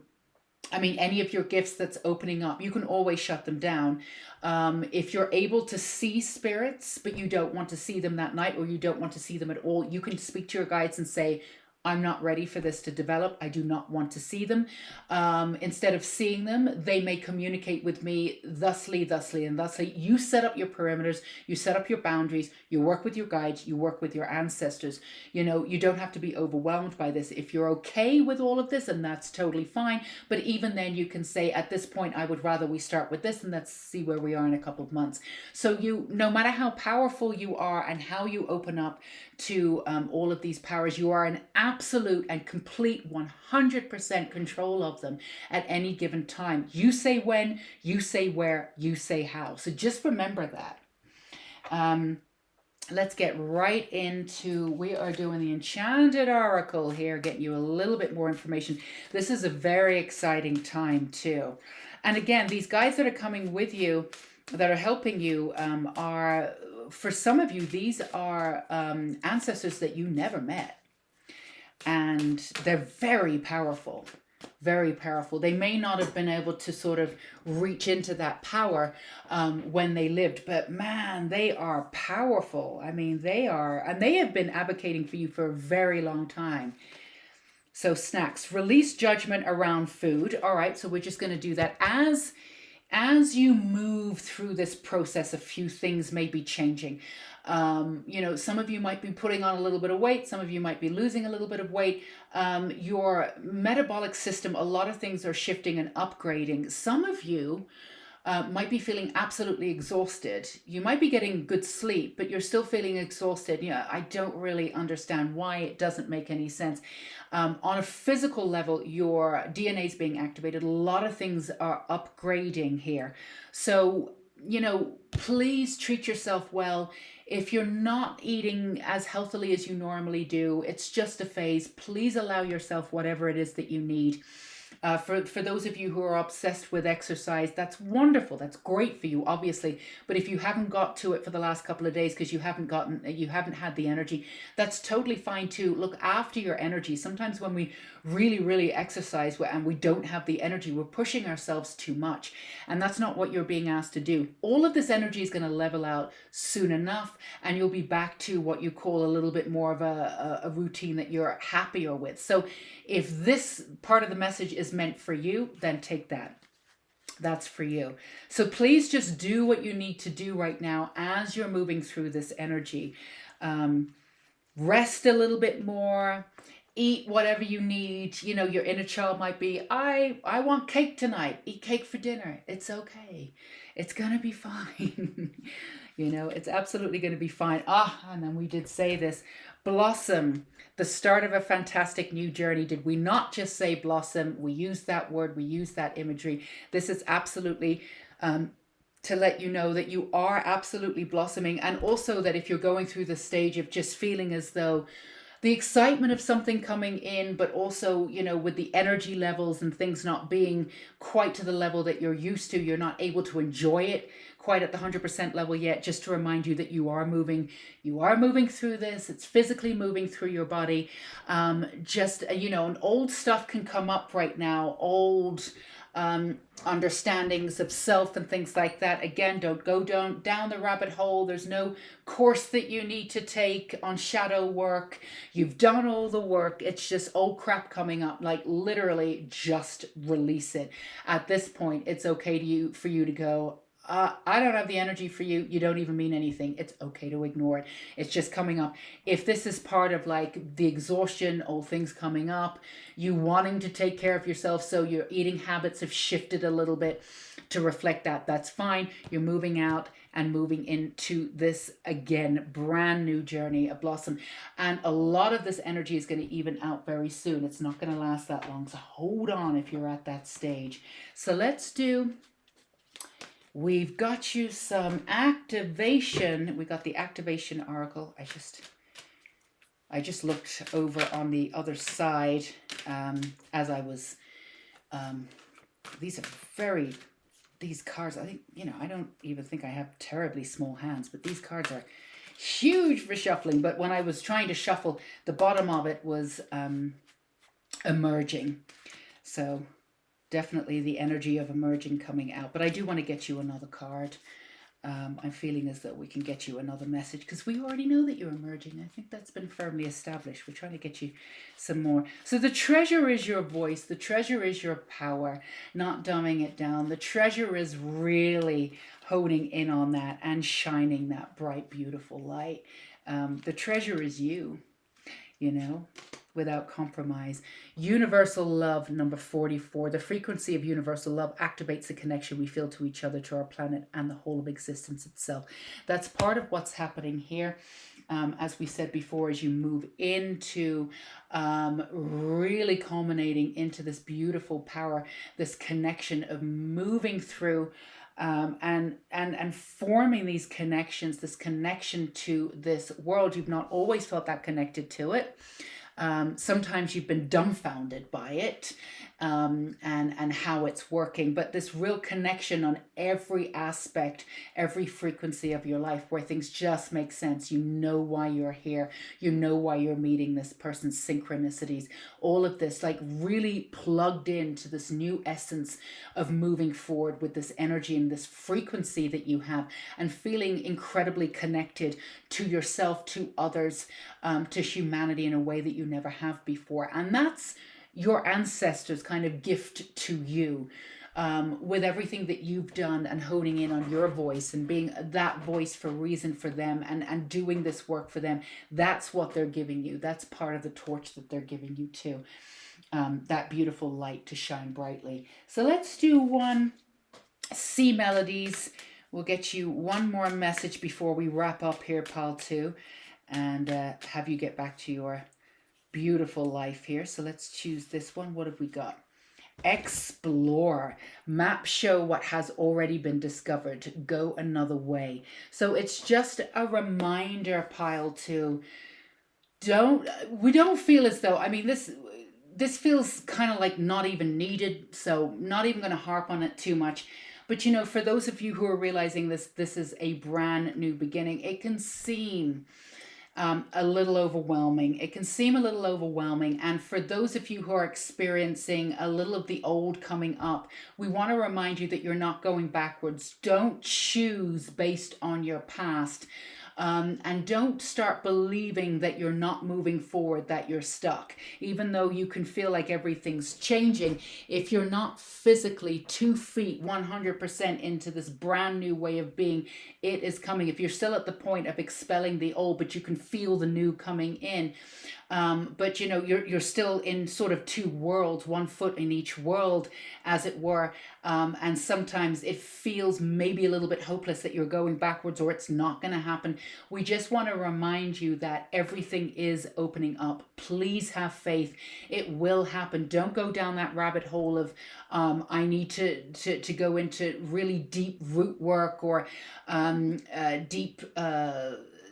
I mean, any of your gifts that's opening up, you can always shut them down. If you're able to see spirits, but you don't want to see them that night, or you don't want to see them at all, you can speak to your guides and say, I'm not ready for this to develop. I do not want to see them. Instead of seeing them, they may communicate with me thusly, and thusly. You set up your perimeters, you set up your boundaries, you work with your guides, you work with your ancestors. You don't have to be overwhelmed by this. If you're okay with all of this, and that's totally fine. But even then you can say, at this point, I would rather we start with this and let's see where we are in a couple of months. So no matter how powerful you are and how you open up to all of these powers, you are in absolute and complete 100% control of them at any given time. You say when, you say where, you say how. So just remember that. Let's get right into, we are doing the Enchanted Oracle here, getting you a little bit more information. This is a very exciting time too. And again, these guides that are coming with you, that are helping you, are, for some of you, these are ancestors that you never met. And they're very powerful, very powerful. They may not have been able to sort of reach into that power when they lived, but man, they are powerful. I mean, they are, and they have been advocating for you for a very long time. So snacks, release judgment around food. All right, so we're just going to do that. As you move through this process, a few things may be changing. Some of you might be putting on a little bit of weight. Some of you might be losing a little bit of weight. Your metabolic system, a lot of things are shifting and upgrading. Some of you might be feeling absolutely exhausted. You might be getting good sleep, but you're still feeling exhausted. Yeah, I don't really understand why. It doesn't make any sense. On a physical level, your DNA is being activated. A lot of things are upgrading here. So, please treat yourself well. If you're not eating as healthily as you normally do, it's just a phase. Please allow yourself whatever it is that you need. For those of you who are obsessed with exercise, that's wonderful. That's great for you, obviously. But if you haven't got to it for the last couple of days because you haven't had the energy, that's totally fine too. Look after your energy. Sometimes when we really, really exercise and we don't have the energy, we're pushing ourselves too much. And that's not what you're being asked to do. All of this energy is going to level out soon enough, and you'll be back to what you call a little bit more of a routine that you're happier with. So if this part of the message is meant for you, then take that. That's for you. So please just do what you need to do right now as you're moving through this energy. Rest a little bit more. Eat whatever you need. Your inner child might be, I want cake tonight. Eat cake for dinner. It's okay. It's going to be fine. It's absolutely going to be fine. And then we did say this. Blossom, the start of a fantastic new journey. Did we not just say blossom? We used that word. We used that imagery. This is absolutely to let you know that you are absolutely blossoming. And also that if you're going through the stage of just feeling as though the excitement of something coming in, but also, with the energy levels and things not being quite to the level that you're used to, you're not able to enjoy it quite at the 100% level yet, just to remind you that you are moving through this. It's physically moving through your body. And old stuff can come up right now, old understandings of self and things like that. Again, don't go down the rabbit hole. There's no course that you need to take on shadow work. You've done all the work. It's just old crap coming up. Like literally just release it. At this point, it's okay for you to go, I don't have the energy for you. You don't even mean anything. It's okay to ignore it. It's just coming up. If this is part of like the exhaustion, old things coming up, you wanting to take care of yourself, so your eating habits have shifted a little bit to reflect that, that's fine. You're moving out and moving into this, again, brand new journey, a blossom. And a lot of this energy is going to even out very soon. It's not going to last that long. So hold on if you're at that stage. So we've got you some activation. We got the activation oracle. I just looked over on the other side as I was. These cards, I think, I don't even think I have terribly small hands, but these cards are huge for shuffling. But when I was trying to shuffle, the bottom of it was emerging. So definitely the energy of emerging coming out. But I do want to get you another card. I'm feeling as though we can get you another message because we already know that you're emerging. I think that's been firmly established. We're trying to get you some more. So the treasure is your voice. The treasure is your power, not dumbing it down. The treasure is really honing in on that and shining that bright, beautiful light. The treasure is you, without compromise. Universal love, number 44. The frequency of universal love activates the connection we feel to each other, to our planet, and the whole of existence itself. That's part of what's happening here. As we said before, as you move into really culminating into this beautiful power, this connection of moving through and forming these connections, this connection to this world. You've not always felt that connected to it. Sometimes you've been dumbfounded by it. and how it's working, but this real connection on every aspect, every frequency of your life where things just make sense. You know why you're here. You know why you're meeting this person, synchronicities, all of this, like really plugged into this new essence of moving forward with this energy and this frequency that you have, and feeling incredibly connected to yourself, to others, to humanity in a way that you never have before. And that's your ancestors' kind of gift to you, with everything that you've done and honing in on your voice and being that voice for reason for them, and doing this work for them. That's what they're giving you. That's part of the torch that they're giving you too. That beautiful light to shine brightly. So let's do one C melodies. We'll get you one more message before we wrap up here, pal, too, and have you get back to your beautiful life here. So let's choose this one. What have we got? Explore. Maps show what has already been discovered. Go another way. So it's just a reminder, pile, to we don't feel as though, I mean, this feels kind of like not even needed, so not even going to harp on it too much. But for those of you who are realizing this is a brand new beginning, it can seem a little overwhelming. It can seem a little overwhelming. And for those of you who are experiencing a little of the old coming up, we want to remind you that you're not going backwards. Don't choose based on your past. And don't start believing that you're not moving forward, that you're stuck. Even though you can feel like everything's changing, if you're not physically 2 feet 100% into this brand new way of being, it is coming. If you're still at the point of expelling the old, but you can feel the new coming in, but you're still in sort of two worlds, 1 foot in each world, as it were. And sometimes it feels maybe a little bit hopeless that you're going backwards or it's not going to happen. We just want to remind you that everything is opening up. Please have faith. It will happen. Don't go down that rabbit hole of I need to go into really deep root work or deep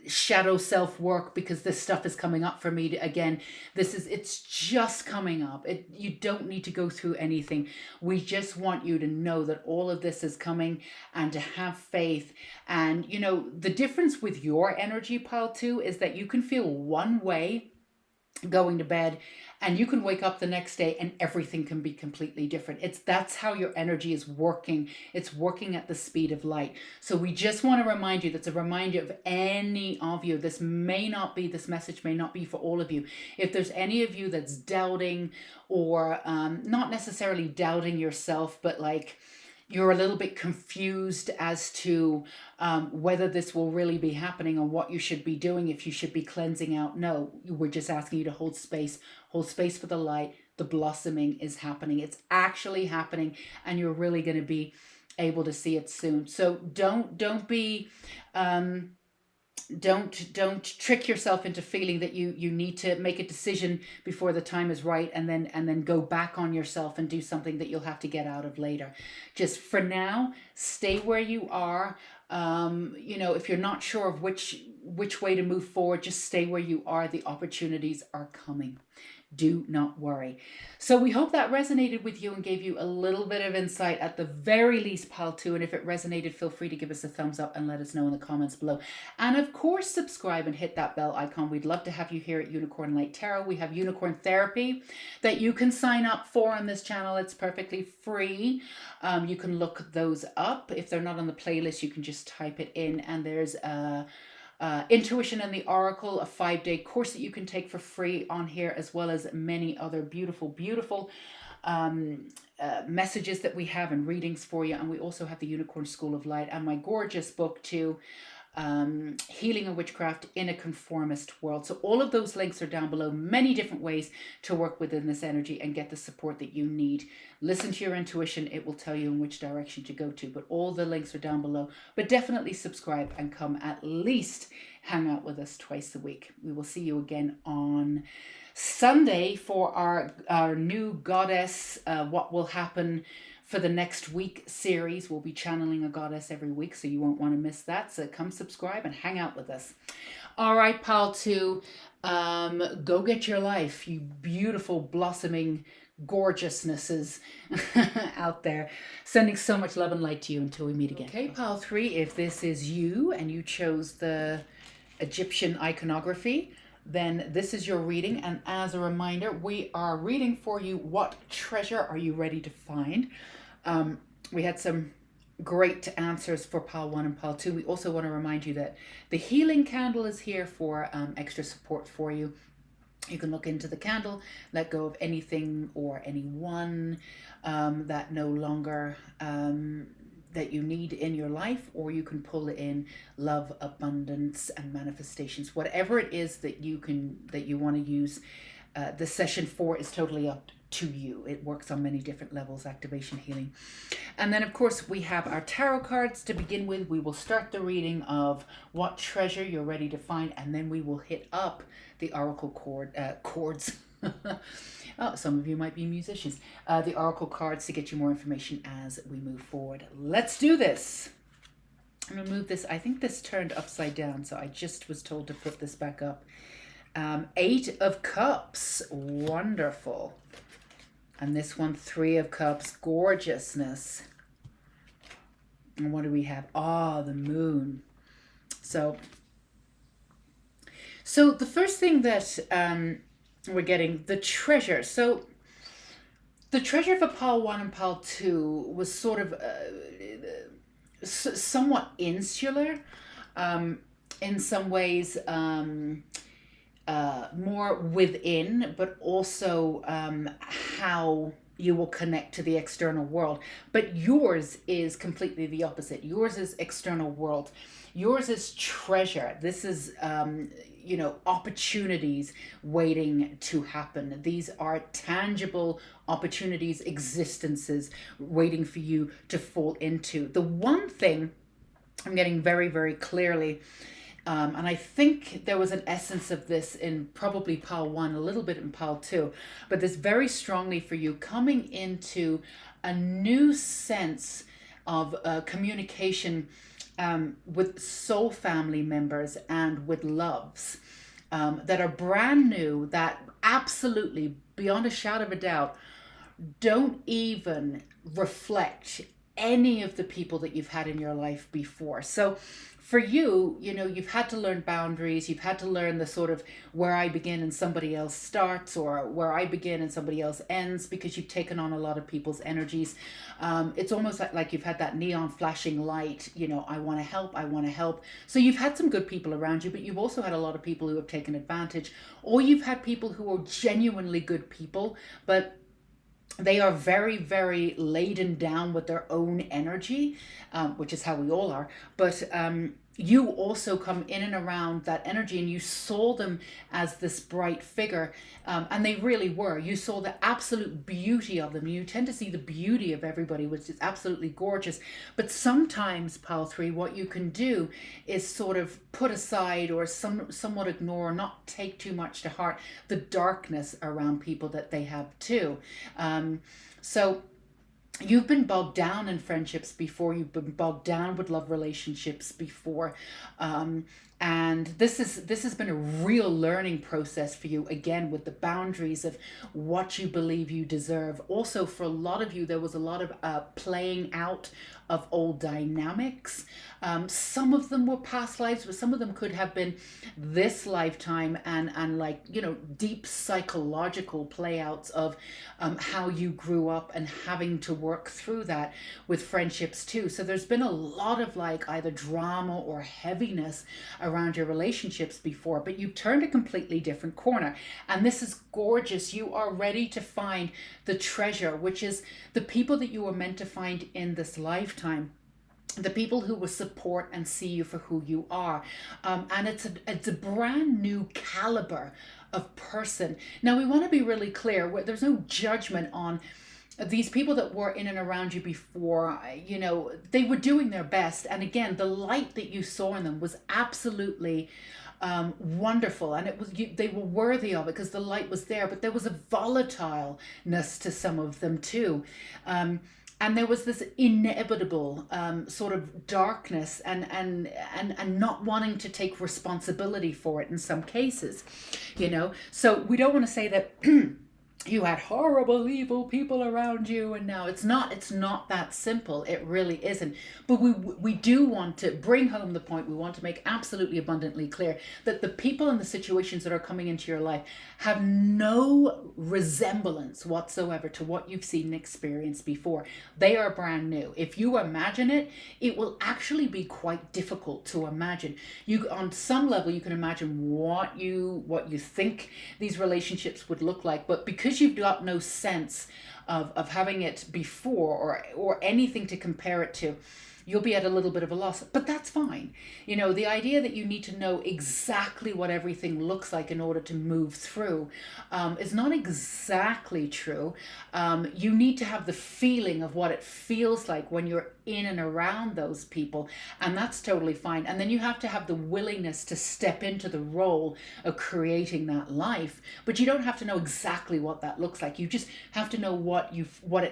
shadow self work because this stuff is coming up for me again. It's just coming up. You don't need to go through anything. We just want you to know that all of this is coming and to have faith. And the difference with your energy, pile, too, is that you can feel one way going to bed, and you can wake up the next day and everything can be completely different. That's how your energy is working. It's working at the speed of light. So we just want to remind you, that's a reminder of any of you. This message may not be for all of you. If there's any of you that's doubting, or not necessarily doubting yourself, but like you're a little bit confused as to whether this will really be happening or what you should be doing, if you should be cleansing out. No, we're just asking you to hold space for the light. The blossoming is happening. It's actually happening, and you're really going to be able to see it soon. So don't be don't trick yourself into feeling that you need to make a decision before the time is right, and then go back on yourself and do something that you'll have to get out of later. Just for now, stay where you are. If you're not sure of which way to move forward, just stay where you are. The opportunities are coming. Do not worry. So we hope that resonated with you and gave you a little bit of insight at the very least, pal, too. And if it resonated, feel free to give us a thumbs up and let us know in the comments below. And of course, subscribe and hit that bell icon. We'd love to have you here at Unicorn Light Tarot. We have Unicorn Therapy that you can sign up for on this channel. It's perfectly free. You can look those up. If they're not on the playlist, you can just type it in, and there's Intuition and the Oracle, a 5-day course that you can take for free on here, as well as many other beautiful messages that we have and readings for you. And we also have the Unicorn School of Light and my gorgeous book too, Healing and Witchcraft in a Conformist World. So all of those links are down below. Many different ways to work within this energy and get the support that you need. Listen to your intuition. It will tell you in which direction to go to, but all the links are down below. But definitely subscribe and come at least hang out with us twice a week. We will see you again on Sunday for our new goddess, What Will Happen for the Next Week series. We'll be channeling a goddess every week, so you won't want to miss that. So come subscribe and hang out with us. All right, pal, too. Go get your life, you beautiful, blossoming, gorgeousnesses out there. Sending so much love and light to you until we meet again. Okay, pile 3, if this is you and you chose the Egyptian iconography, then this is your reading. And as a reminder, we are reading for you, what treasure are you ready to find? We had some great answers for pile 1 and pile 2. We also want to remind you that the healing candle is here for extra support for you. You can look into the candle, let go of anything or anyone that no longer that you need in your life, or you can pull in love, abundance, and manifestations. Whatever it is that you want to use, the session 4 is totally up to you. It works on many different levels, activation, healing. And then of course we have our tarot cards to begin with. We will start the reading of what treasure you're ready to find, and then we will hit up the oracle chords. Oh, some of you might be musicians. The oracle cards to get you more information as we move forward. Let's do this. I'm gonna move this. I think this turned upside down, so I just was told to put this back up. 8 of Cups, wonderful. And this one, 3 of Cups, gorgeousness. And what do we have? The Moon. So the first thing that we're getting, the treasure. So the treasure for pile 1 and pile 2 was sort of somewhat insular, in some ways, more within, but also how you will connect to the external world. But yours is completely the opposite. Yours is external world. Yours is treasure. This is opportunities waiting to happen. These are tangible opportunities, existences waiting for you to fall into. The one thing I'm getting very, very clearly, and I think there was an essence of this in probably pile 1, a little bit in pile 2, but this very strongly for you, coming into a new sense of communication with soul family members and with loves that are brand new, that absolutely, beyond a shadow of a doubt, don't even reflect any of the people that you've had in your life before. So for you, you've had to learn boundaries. You've had to learn the sort of where I begin and somebody else starts, or where I begin and somebody else ends, because you've taken on a lot of people's energies. It's almost like you've had that neon flashing light, I want to help, I want to help. So you've had some good people around you, but you've also had a lot of people who have taken advantage, or you've had people who are genuinely good people, but they are very, very laden down with their own energy, which is how we all are. But you also come in and around that energy, and you saw them as this bright figure, and they really were. You saw the absolute beauty of them. You tend to see the beauty of everybody, which is absolutely gorgeous. But sometimes, pile 3, what you can do is sort of put aside, or somewhat ignore, not take too much to heart, the darkness around people that they have too. So you've been bogged down in friendships before. You've been bogged down with love relationships before. And this has been a real learning process for you, again, with the boundaries of what you believe you deserve. Also, for a lot of you, there was a lot of playing out of old dynamics. Some of them were past lives, but some of them could have been this lifetime, and deep psychological playouts of how you grew up and having to work through that with friendships too. So there's been a lot of either drama or heaviness around your relationships before, but you've turned a completely different corner. And this is gorgeous. You are ready to find the treasure, which is the people that you were meant to find in this lifetime. The people who will support and see you for who you are. And it's a brand new caliber of person. Now, we want to be really clear. There's no judgment on these people that were in and around you before. They were doing their best. And again, the light that you saw in them was absolutely wonderful, and they were worthy of it because the light was there. But there was a volatileness to some of them too. And there was this inevitable sort of darkness and not wanting to take responsibility for it in some cases, So we don't want to say that you had horrible evil people around you, and now it's not that simple. It really isn't. But we do want to bring home the point. We want to make absolutely abundantly clear that the people and the situations that are coming into your life have no resemblance whatsoever to what you've seen and experienced before. They are brand new. If you imagine it, it will actually be quite difficult to imagine. You, on some level, you can imagine what you think these relationships would look like, but because you've got no sense of having it before, or anything to compare it to, you'll be at a little bit of a loss. But that's fine. The idea that you need to know exactly what everything looks like in order to move through is not exactly true. You need to have the feeling of what it feels like when you're in and around those people, and that's totally fine. And then you have to have the willingness to step into the role of creating that life, but you don't have to know exactly what that looks like. You just have to know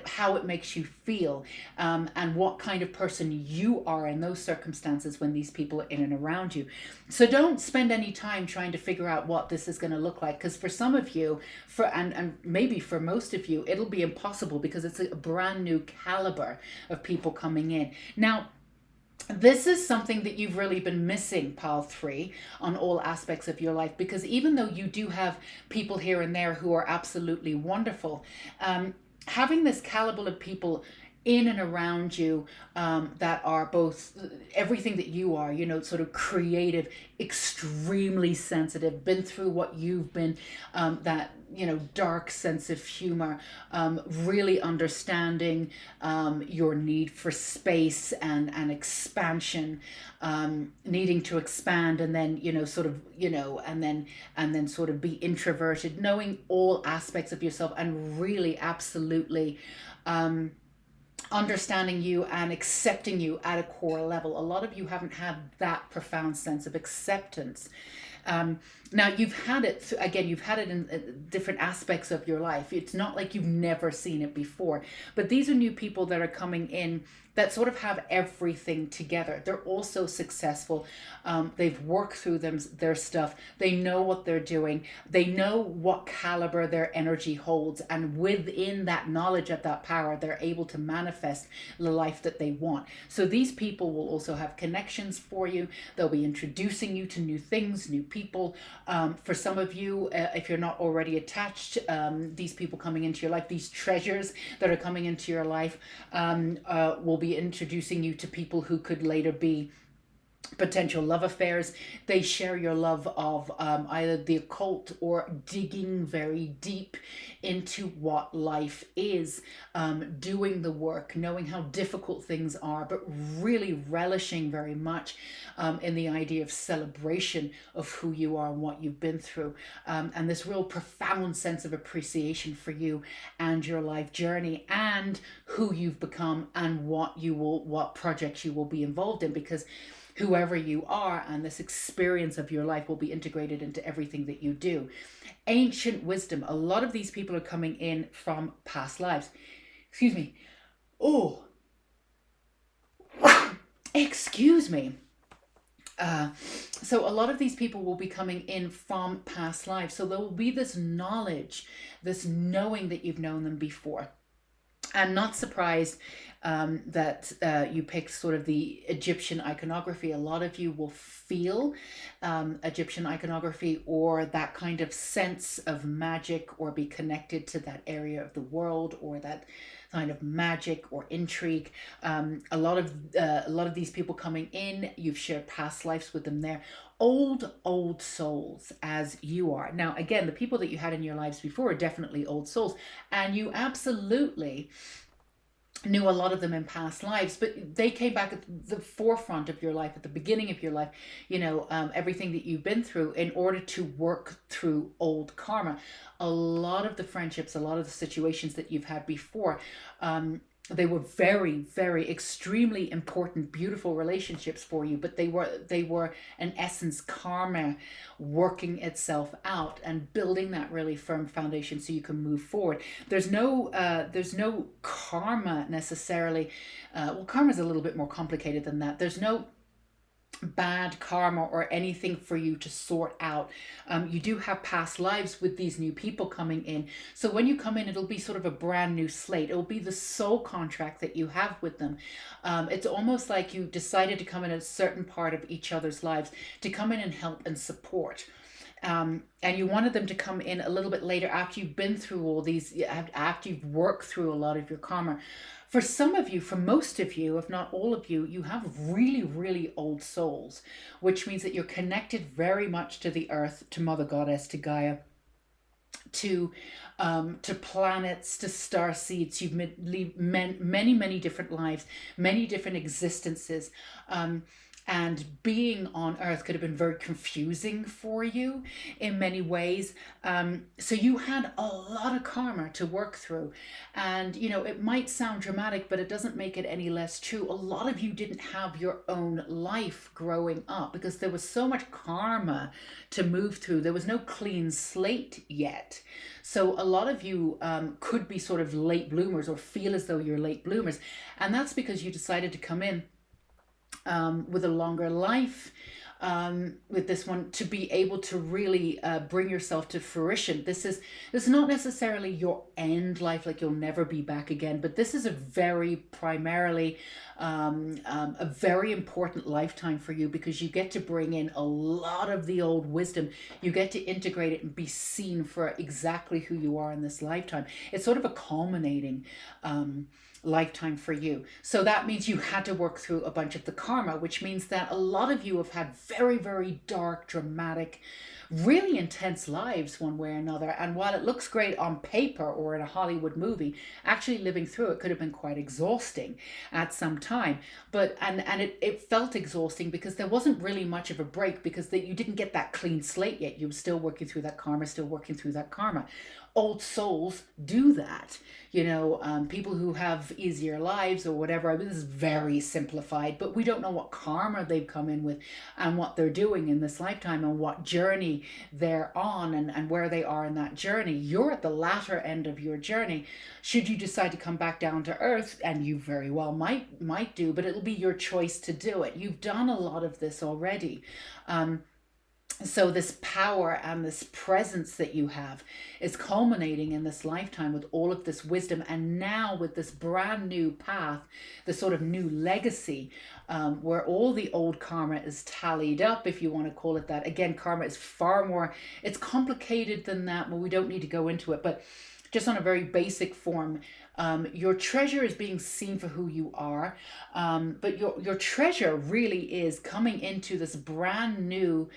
how it makes you feel, and what kind of person you are in those circumstances when these people are in and around you. So don't spend any time trying to figure out what this is going to look like, because for some of you, and maybe for most of you, it'll be impossible, because it's a brand new caliber of people coming in. Now, this is something that you've really been missing, pile 3, on all aspects of your life, because even though you do have people here and there who are absolutely wonderful, having this caliber of people in and around you, that are both everything that you are, sort of creative, extremely sensitive, been through what you've been, that, dark sense of humor, really understanding your need for space and expansion, needing to expand, and then, and then sort of be introverted, knowing all aspects of yourself, and really absolutely understanding you and accepting you at a core level. A lot of you haven't had that profound sense of acceptance. Now, you've had it, again, you've had it in different aspects of your life. It's not like you've never seen it before, but these are new people that are coming in that sort of have everything together. They're also successful. They've worked through their stuff. They know what they're doing. They know what caliber their energy holds. And within that knowledge of that power, they're able to manifest the life that they want. So these people will also have connections for you. They'll be introducing you to new things, new people. For some of you, if you're not already attached, these people coming into your life, these treasures that are coming into your life, will be introducing you to people who could later be potential love affairs. They share your love of either the occult or digging very deep into what life is, doing the work, knowing how difficult things are, but really relishing very much in the idea of celebration of who you are and what you've been through, and this real profound sense of appreciation for you and your life journey and who you've become and what projects you will be involved in, because whoever you are and this experience of your life will be integrated into everything that you do. Ancient wisdom. A lot of these people are coming in from past lives. Excuse me. Oh, excuse me. So a lot of these people will be coming in from past lives. So there will be this knowledge, this knowing that you've known them before. I'm not surprised that you picked sort of the Egyptian iconography. A lot of you will feel Egyptian iconography or that kind of sense of magic, or be connected to that area of the world, or that kind of magic or intrigue. A lot of these people coming in, you've shared past lives with them there. Old souls, as you are. Now, again, the people that you had in your lives before are definitely old souls, and you absolutely knew a lot of them in past lives, but they came back at the forefront of your life, at the beginning of your life, everything that you've been through, in order to work through old karma. A lot of the friendships, a lot of the situations that you've had before, they were very, very extremely important, beautiful relationships for you, but they were in essence karma working itself out and building that really firm foundation so you can move forward. There's no karma necessarily. Well, karma is a little bit more complicated than that. There's no bad karma or anything for you to sort out. You do have past lives with these new people coming in. So when you come in, it'll be sort of a brand new slate. It'll be the soul contract that you have with them. It's almost like you decided to come in a certain part of each other's lives to come in and help and support. And you wanted them to come in a little bit later after you've been through all these, after you've worked through a lot of your karma. For some of you, for most of you, if not all of you, you have really, really old souls, which means that you're connected very much to the earth, to Mother Goddess, to Gaia, to planets, to star seeds. You've lived many, many different lives, many different existences. And being on earth could have been very confusing for you in many ways. So you had a lot of karma to work through. And, you know, it might sound dramatic, but it doesn't make it any less true. A lot of you didn't have your own life growing up because there was so much karma to move through. There was no clean slate yet. So a lot of you could be sort of late bloomers or feel as though you're late bloomers. And that's because you decided to come in with a longer life, with this one, to be able to really bring yourself to fruition. This is not necessarily your end life, like you'll never be back again, but this is a very primarily a very important lifetime for you, because you get to bring in a lot of the old wisdom. You get to integrate it and be seen for exactly who you are in this lifetime. It's sort of a culminating lifetime for you. So that means you had to work through a bunch of the karma, which means that a lot of you have had very, very dark, dramatic, really intense lives one way or another. And while it looks great on paper or in a Hollywood movie, actually living through it could have been quite exhausting at some time. But it felt exhausting because there wasn't really much of a break, because that you didn't get that clean slate yet. You were still working through that karma, still working through that karma. Old souls do that. You know, people who have easier lives or whatever. I mean, this is very simplified, but we don't know what karma they've come in with and what they're doing in this lifetime and what journey they're on and where they are in that journey. You're at the latter end of your journey. Should you decide to come back down to earth, and you very well might do, but it'll be your choice to do it. You've done a lot of this already. So this power and this presence that you have is culminating in this lifetime with all of this wisdom. And now with this brand new path, the sort of new legacy, where all the old karma is tallied up, if you want to call it that. Again, karma is far more, it's complicated than that, but we don't need to go into it. But just on a very basic form, your treasure is being seen for who you are. But your treasure really is coming into this brand new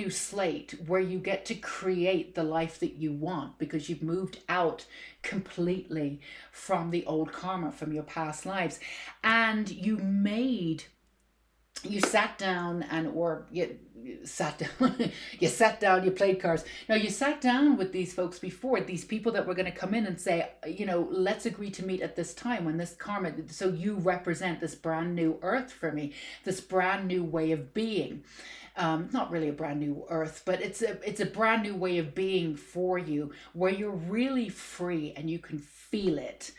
slate where you get to create the life that you want, because you've moved out completely from the old karma, from your past lives. And you sat down you played cards. Now you sat down with these folks before, these people that were going to come in and say, you know, let's agree to meet at this time when this karma, so you represent this brand new earth for me, this brand new way of being. Not really a brand new earth, but it's a brand new way of being for you, where you're really free and you can feel it.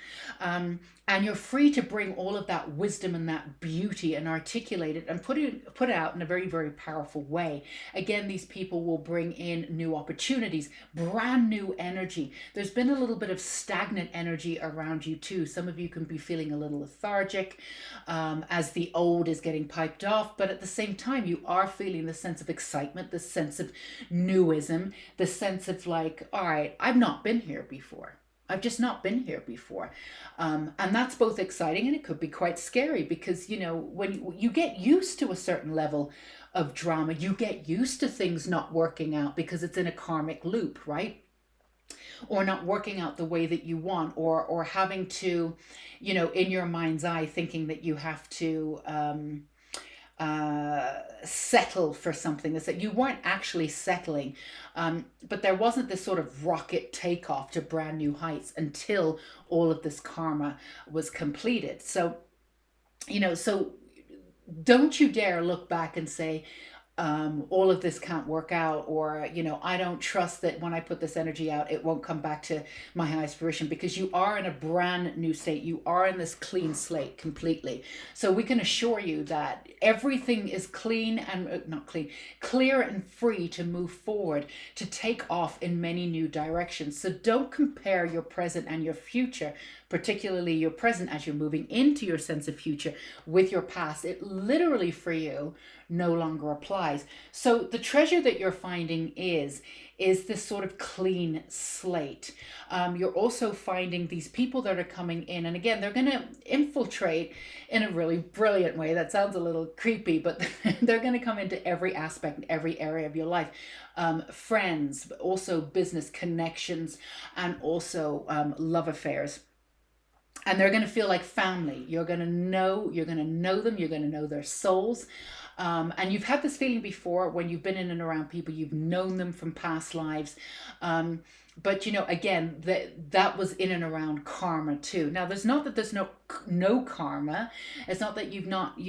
And you're free to bring all of that wisdom and that beauty and articulate it and put it out in a very, very powerful way. Again, these people will bring in new opportunities, brand new energy. There's been a little bit of stagnant energy around you too. Some of you can be feeling a little lethargic as the old is getting piped off, but at the same time, you are feeling the sense of excitement, the sense of newism, the sense of like, all right, I've not been here before. I've just not been here before. And that's both exciting and it could be quite scary, because, you know, when you get used to a certain level of drama, you get used to things not working out because it's in a karmic loop, right? Or not working out the way that you want, or having to, you know, in your mind's eye, thinking that you have to settle for something that you weren't actually settling, but there wasn't this sort of rocket takeoff to brand new heights until all of this karma was completed. So, you know, so don't you dare look back and say, all of this can't work out, or I don't trust that when I put this energy out it won't come back to my highest fruition, because you are in a brand new state. You are in this clean slate completely. So we can assure you that everything is clean and not clean, clear and free to move forward, to take off in many new directions. So don't compare your present and your future, particularly your present as you're moving into your sense of future, with your past. It literally for you no longer applies. So the treasure that you're finding is this sort of clean slate. You're also finding these people that are coming in, and again, they're going to infiltrate in a really brilliant way. That sounds a little creepy, but they're going to come into every aspect, every area of your life. Friends, but also business connections, and also love affairs. And they're going to feel like family. You're going to know them. You're going to know their souls. And you've had this feeling before when you've been in and around people. You've known them from past lives. But again, that was in and around karma too. Now, there's not that there's no karma. It's not that you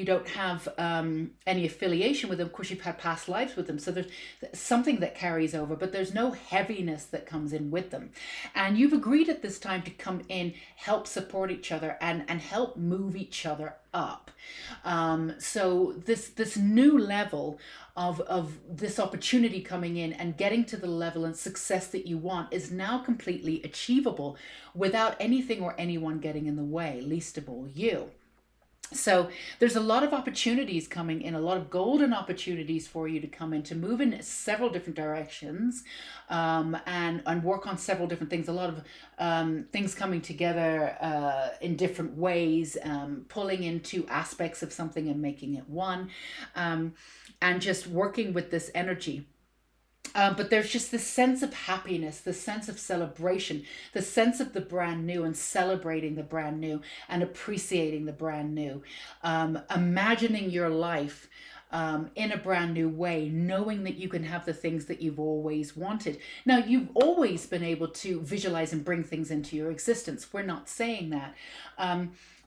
don't have any affiliation with them. Of course, you've had past lives with them, so there's something that carries over. But there's no heaviness that comes in with them. And you've agreed at this time to come in, help support each other, and help move each other up. So this new level of this opportunity coming in and getting to the level and success that you want is now completely achievable without anything or anyone getting in the way, least of all you. So there's a lot of opportunities coming in, a lot of golden opportunities for you to come in, to move in several different directions, and work on several different things. A lot of things coming together in different ways, pulling into aspects of something and making it one, and just working with this energy. But there's just this sense of happiness, this sense of celebration, the sense of the brand new, and celebrating the brand new and appreciating the brand new. Imagining your life in a brand new way, knowing that you can have the things that you've always wanted. Now, you've always been able to visualize and bring things into your existence. We're not saying that.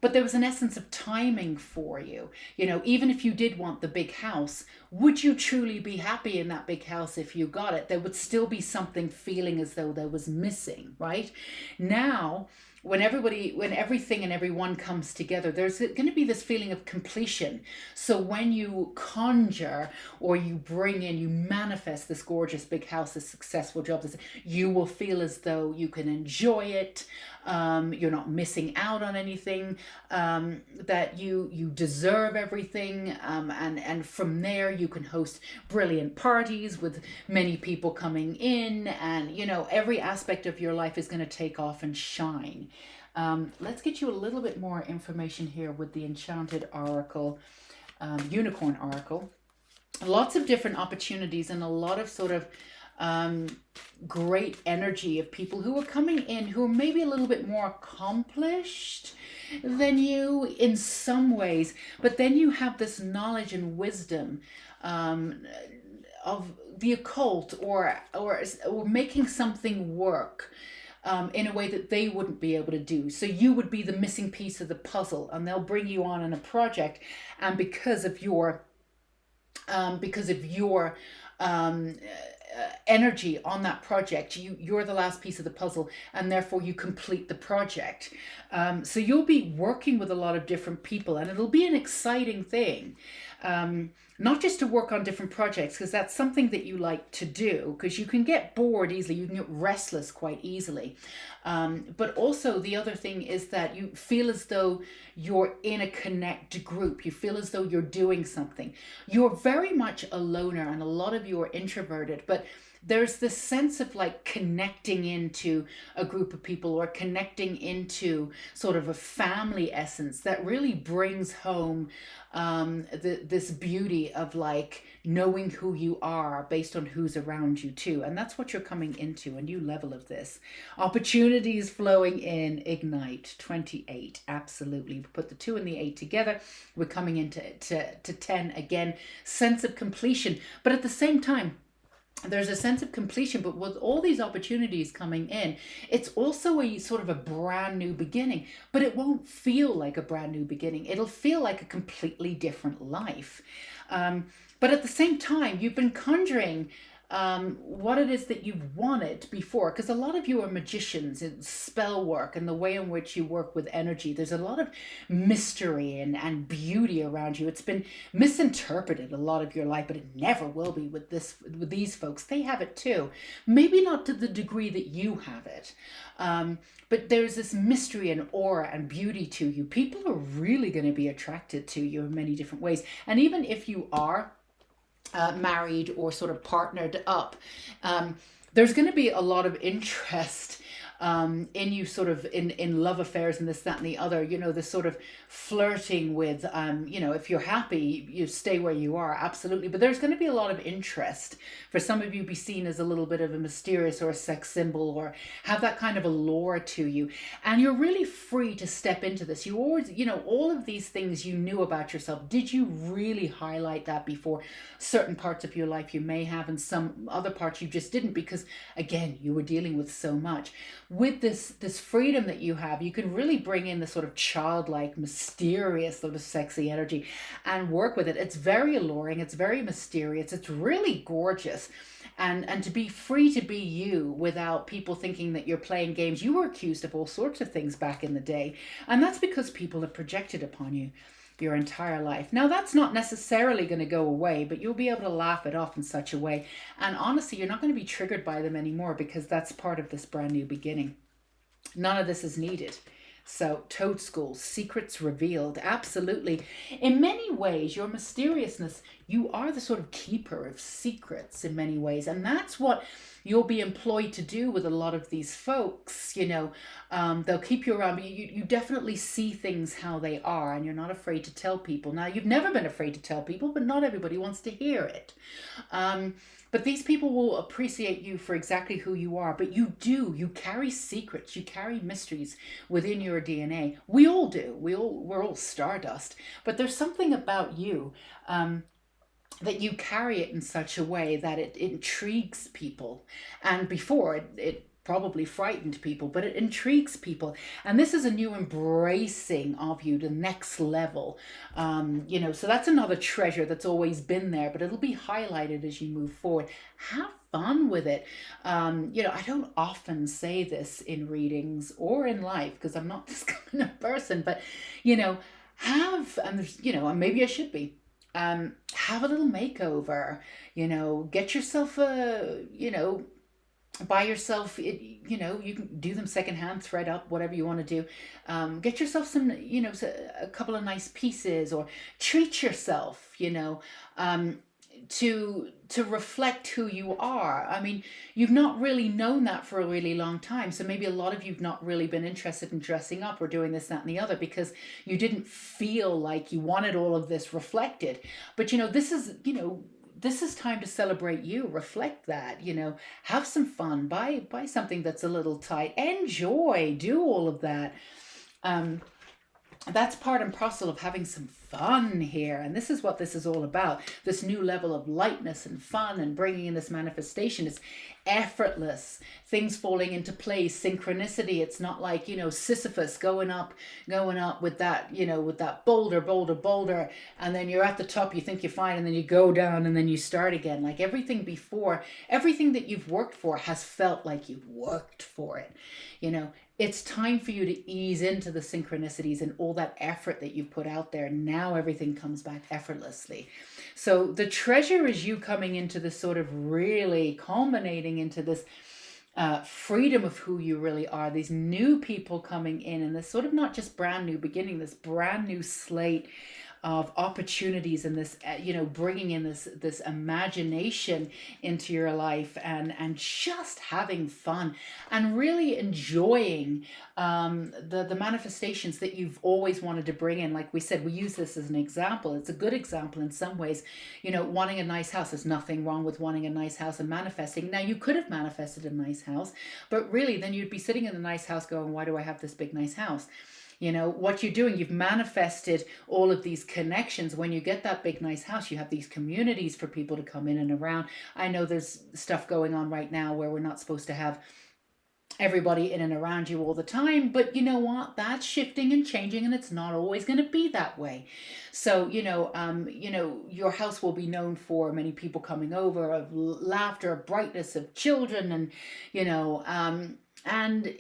But there was an essence of timing for you. Even if you did want the big house, would you truly be happy in that big house if you got it? There would still be something feeling as though there was missing, right? Now, when everything and everyone comes together, there's going to be this feeling of completion. So when you conjure, or you bring in, you manifest this gorgeous big house, this successful job, you will feel as though you can enjoy it. You're not missing out on anything, that you deserve everything. And from there you can host brilliant parties with many people coming in, and every aspect of your life is going to take off and shine. Let's get you a little bit more information here with the Enchanted Oracle, Unicorn Oracle. Lots of different opportunities and a lot of sort of great energy of people who are coming in who are maybe a little bit more accomplished than you in some ways, but then you have this knowledge and wisdom of the occult, or making something work in a way that they wouldn't be able to do. So you would be the missing piece of the puzzle, and they'll bring you on in a project, and because of your energy on that project, you're the last piece of the puzzle, and therefore you complete the project. So you'll be working with a lot of different people, and it'll be an exciting thing. Not just to work on different projects, because that's something that you like to do, because you can get bored easily, you can get restless quite easily. But also the other thing is that you feel as though you're in a connect group. You feel as though you're doing something. You're very much a loner, and a lot of you are introverted, but there's this sense of like connecting into a group of people, or connecting into sort of a family essence that really brings home this beauty of like knowing who you are based on who's around you too. And that's what you're coming into, a new level of this. Opportunities flowing in, ignite, 28, absolutely. Put the 2 and the 8 together, we're coming into to 10 again, sense of completion. But at the same time, there's a sense of completion, but with all these opportunities coming in, it's also a sort of a brand new beginning, but it won't feel like a brand new beginning. It'll feel like a completely different life. But at the same time, you've been conjuring what it is that you've wanted before, because a lot of you are magicians in spell work and the way in which you work with energy. There's a lot of mystery and beauty around you. It's been misinterpreted a lot of your life, but it never will be with these folks. They have it too, maybe not to the degree that you have it. But there's this mystery and aura and beauty to you. People are really going to be attracted to you in many different ways. And even if you are married or sort of partnered up, there's going to be a lot of interest in you, sort of in love affairs and this, that, and the other, this sort of flirting with, if you're happy, you stay where you are, absolutely. But there's going to be a lot of interest. For some of you, be seen as a little bit of a mysterious or a sex symbol, or have that kind of allure to you. And you're really free to step into this. You always, all of these things you knew about yourself. Did you really highlight that before? Certain parts of your life you may have, and some other parts you just didn't, because again, you were dealing with so much. With this freedom that you have, you can really bring in the sort of childlike, mysterious, sort of sexy energy and work with it. It's very alluring. It's very mysterious. It's really gorgeous. And to be free to be you without people thinking that you're playing games. You were accused of all sorts of things back in the day. And that's because people have projected upon you your entire life. Now, that's not necessarily going to go away, but you'll be able to laugh it off in such a way. And honestly, you're not going to be triggered by them anymore, because that's part of this brand new beginning. None of this is needed. So, Toad School, secrets revealed. Absolutely. In many ways, your mysteriousness, you are the sort of keeper of secrets in many ways. And that's what you'll be employed to do with a lot of these folks. They'll keep you around, but you definitely see things how they are, and you're not afraid to tell people. Now, you've never been afraid to tell people, but not everybody wants to hear it. But these people will appreciate you for exactly who you are. But you carry secrets, you carry mysteries within your DNA. We all do. We're all stardust. But there's something about you that you carry it in such a way that it intrigues people. And before, it probably frightened people, but it intrigues people. And this is a new embracing of you, the next level. So that's another treasure that's always been there, but it'll be highlighted as you move forward. Have fun with it. I don't often say this in readings or in life, because I'm not this kind of person, but, and maybe I should be. Have a little makeover, get yourself buy yourself, you can do them secondhand, thread up, whatever you want to do. Get yourself some, a couple of nice pieces, or treat yourself, to reflect who you are. I mean, you've not really known that for a really long time. So maybe a lot of you've not really been interested in dressing up or doing this, that, and the other, because you didn't feel like you wanted all of this reflected. But, this is time to celebrate you, reflect that, have some fun, buy something that's a little tight, enjoy, do all of that. That's part and parcel of having some fun here. And this is what this is all about. This new level of lightness and fun and bringing in this manifestation. It's effortless. Things falling into place. Synchronicity. It's not like, Sisyphus going up with that, with that boulder. And then you're at the top, you think you're fine. And then you go down and then you start again. Like everything before, everything that you've worked for has felt like you've worked for it. It's time for you to ease into the synchronicities and all that effort that you've put out there. Now everything comes back effortlessly. So the treasure is you coming into this sort of really culminating into this freedom of who you really are. These new people coming in, and this sort of not just brand new beginning, this brand new slate of opportunities, and this bringing in this imagination into your life, and just having fun and really enjoying the manifestations that you've always wanted to bring in. Like we said, we use this as an example. It's a good example in some ways. Wanting a nice house. There's nothing wrong with wanting a nice house and manifesting. Now, you could have manifested a nice house, but really then you'd be sitting in a nice house going, why do I have this big nice house? You know, what you're doing, you've manifested all of these connections. When you get that big, nice house, you have these communities for people to come in and around. I know there's stuff going on right now where we're not supposed to have everybody in and around you all the time, but you know what, that's shifting and changing, and it's not always going to be that way. So your house will be known for many people coming over, of laughter, of brightness, of children, and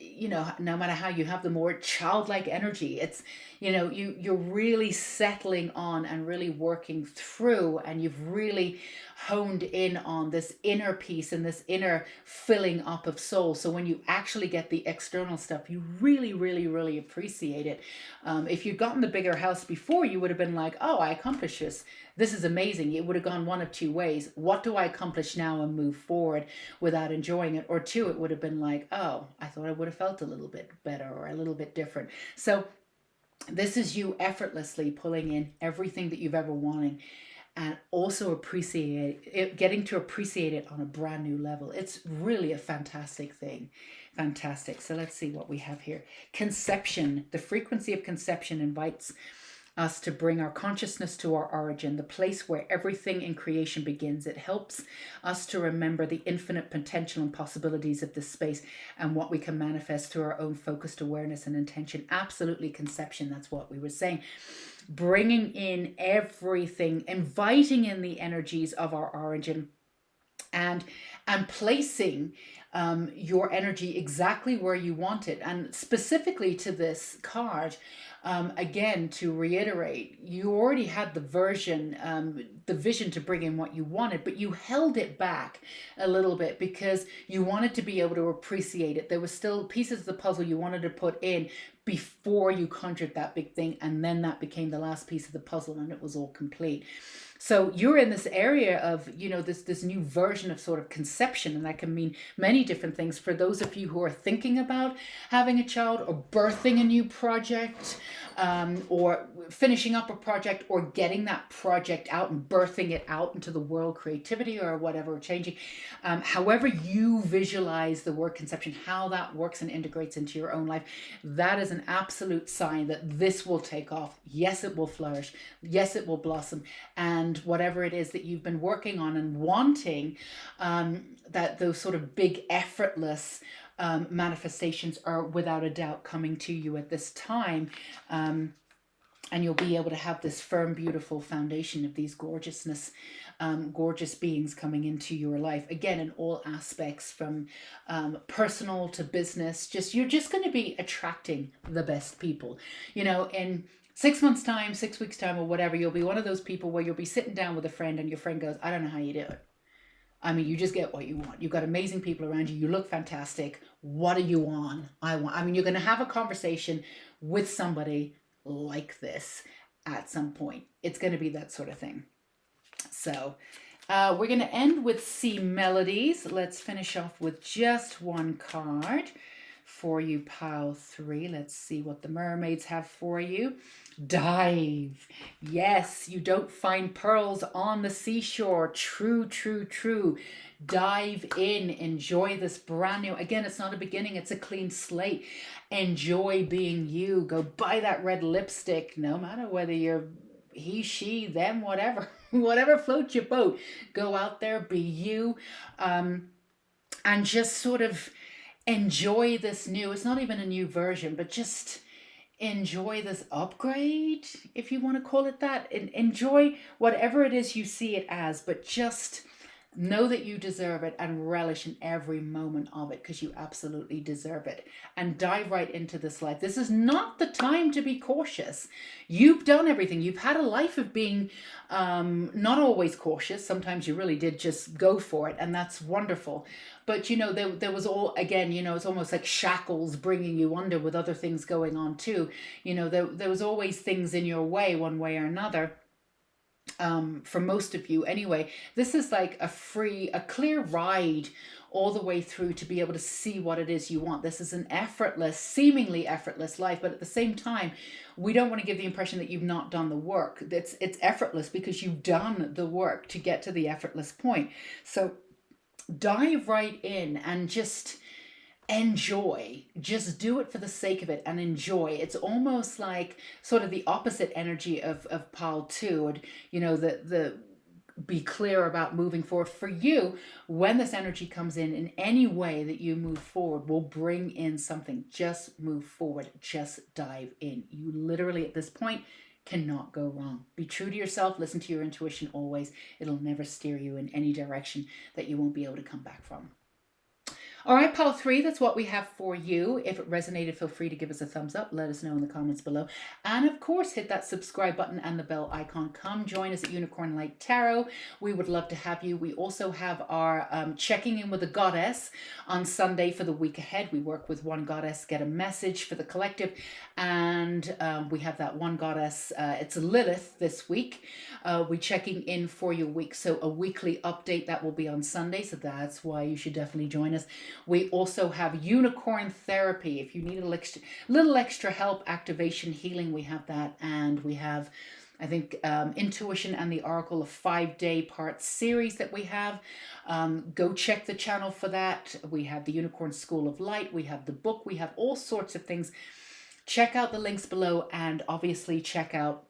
no matter how you have the more childlike energy, it's you're really settling on and really working through, and you've really honed in on this inner peace and this inner filling up of soul. So when you actually get the external stuff, you really, really, really appreciate it. If you'd gotten the bigger house before, you would have been like, oh, I accomplished this. This is amazing. It would have gone one of two ways. What do I accomplish now and move forward without enjoying it? Or two, it would have been like, oh, I thought I would have felt a little bit better or a little bit different. So this is you effortlessly pulling in everything that you've ever wanted, and also appreciate it, getting to appreciate it on a brand new level. It's really a fantastic thing. Fantastic. So let's see what we have here. Conception. The frequency of conception invites us to bring our consciousness to our origin, the place where everything in creation begins. It helps us to remember the infinite potential and possibilities of this space and what we can manifest through our own focused awareness and intention. Absolutely, conception. That's what we were saying. Bringing in everything, inviting in the energies of our origin, and placing your energy exactly where you want it. And specifically to this card, again, to reiterate, you already had the vision to bring in what you wanted, but you held it back a little bit because you wanted to be able to appreciate it. There were still pieces of the puzzle you wanted to put in before you conjured that big thing, and then that became the last piece of the puzzle and it was all complete. So you're in this area of, this new version of sort of conception, and that can mean many different things. For those of you who are thinking about having a child or birthing a new project, or finishing up a project, or getting that project out and birthing it out into the world, creativity or whatever, changing, however you visualize the word conception, how that works and integrates into your own life, that is an absolute sign that this will take off. Yes, it will flourish. Yes, it will blossom. And whatever it is that you've been working on and wanting, that those sort of big effortless manifestations are without a doubt coming to you at this time. And you'll be able to have this firm, beautiful foundation of these gorgeous beings coming into your life. Again, in all aspects, from personal to business. You're just going to be attracting the best people. In 6 months' time, 6 weeks' time, or whatever, you'll be one of those people where you'll be sitting down with a friend and your friend goes, I don't know how you do it. I mean, you just get what you want. You've got amazing people around you. You look fantastic. What are you on? You're going to have a conversation with somebody like this at some point. It's going to be that sort of thing. So we're going to end with C melodies. Let's finish off with just one card for you, pile 3. Let's see what the mermaids have for you. Dive. Yes, you don't find pearls on the seashore. True, true, true. Dive in. Enjoy this brand new. Again, it's not a beginning. It's a clean slate. Enjoy being you. Go buy that red lipstick, no matter whether you're he, she, them, whatever. Whatever floats your boat. Go out there, be you. And just sort of enjoy this new, it's not even a new version, but just enjoy this upgrade, if you want to call it that. And enjoy whatever it is you see it as, but just know that you deserve it and relish in every moment of it, because you absolutely deserve it. And dive right into this life. This is not the time to be cautious. You've done everything. You've had a life of being not always cautious. Sometimes you really did just go for it, and that's wonderful. But there was all, again, it's almost like shackles bringing you under with other things going on too. There was always things in your way one way or another. For most of you anyway. This is like a clear ride all the way through to be able to see what it is you want. This is an seemingly effortless life, but at the same time, we don't want to give the impression that you've not done the work. It's effortless because you've done the work to get to the effortless point. So dive right in and just enjoy. Just do it for the sake of it and enjoy. It's almost like sort of the opposite energy of pile 2. And, you know, the be clear about moving forward. For you, when this energy comes in any way that you move forward, will bring in something. Just move forward. Just dive in. You literally, at this point, cannot go wrong. Be true to yourself. Listen to your intuition always. It'll never steer you in any direction that you won't be able to come back from. All right, pile 3, that's what we have for you. If it resonated, feel free to give us a thumbs up. Let us know in the comments below. And of course, hit that subscribe button and the bell icon. Come join us at Unicorn Light Tarot. We would love to have you. We also have our checking in with a goddess on Sunday for the week ahead. We work with one goddess, get a message for the collective. And we have that one goddess, it's Lilith this week. We're checking in for your week. So a weekly update that will be on Sunday. So that's why you should definitely join us. We also have unicorn therapy. If you need a little extra help, activation, healing, we have that. And we have, I think, intuition and the oracle, a 5-day part series that we have. Go check the channel for that. We have the Unicorn School of Light. We have the book. We have all sorts of things. Check out the links below, and obviously check out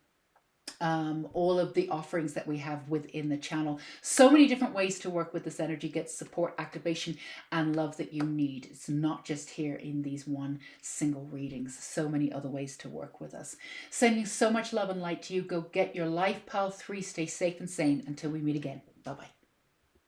all of the offerings that we have within the channel. So many different ways to work with this energy, get support, activation, and love that you need. It's not just here in these one single readings. So many other ways to work with us. Sending so much love and light to you. Go get your life, pile 3. Stay safe and sane until we meet again. Bye-bye.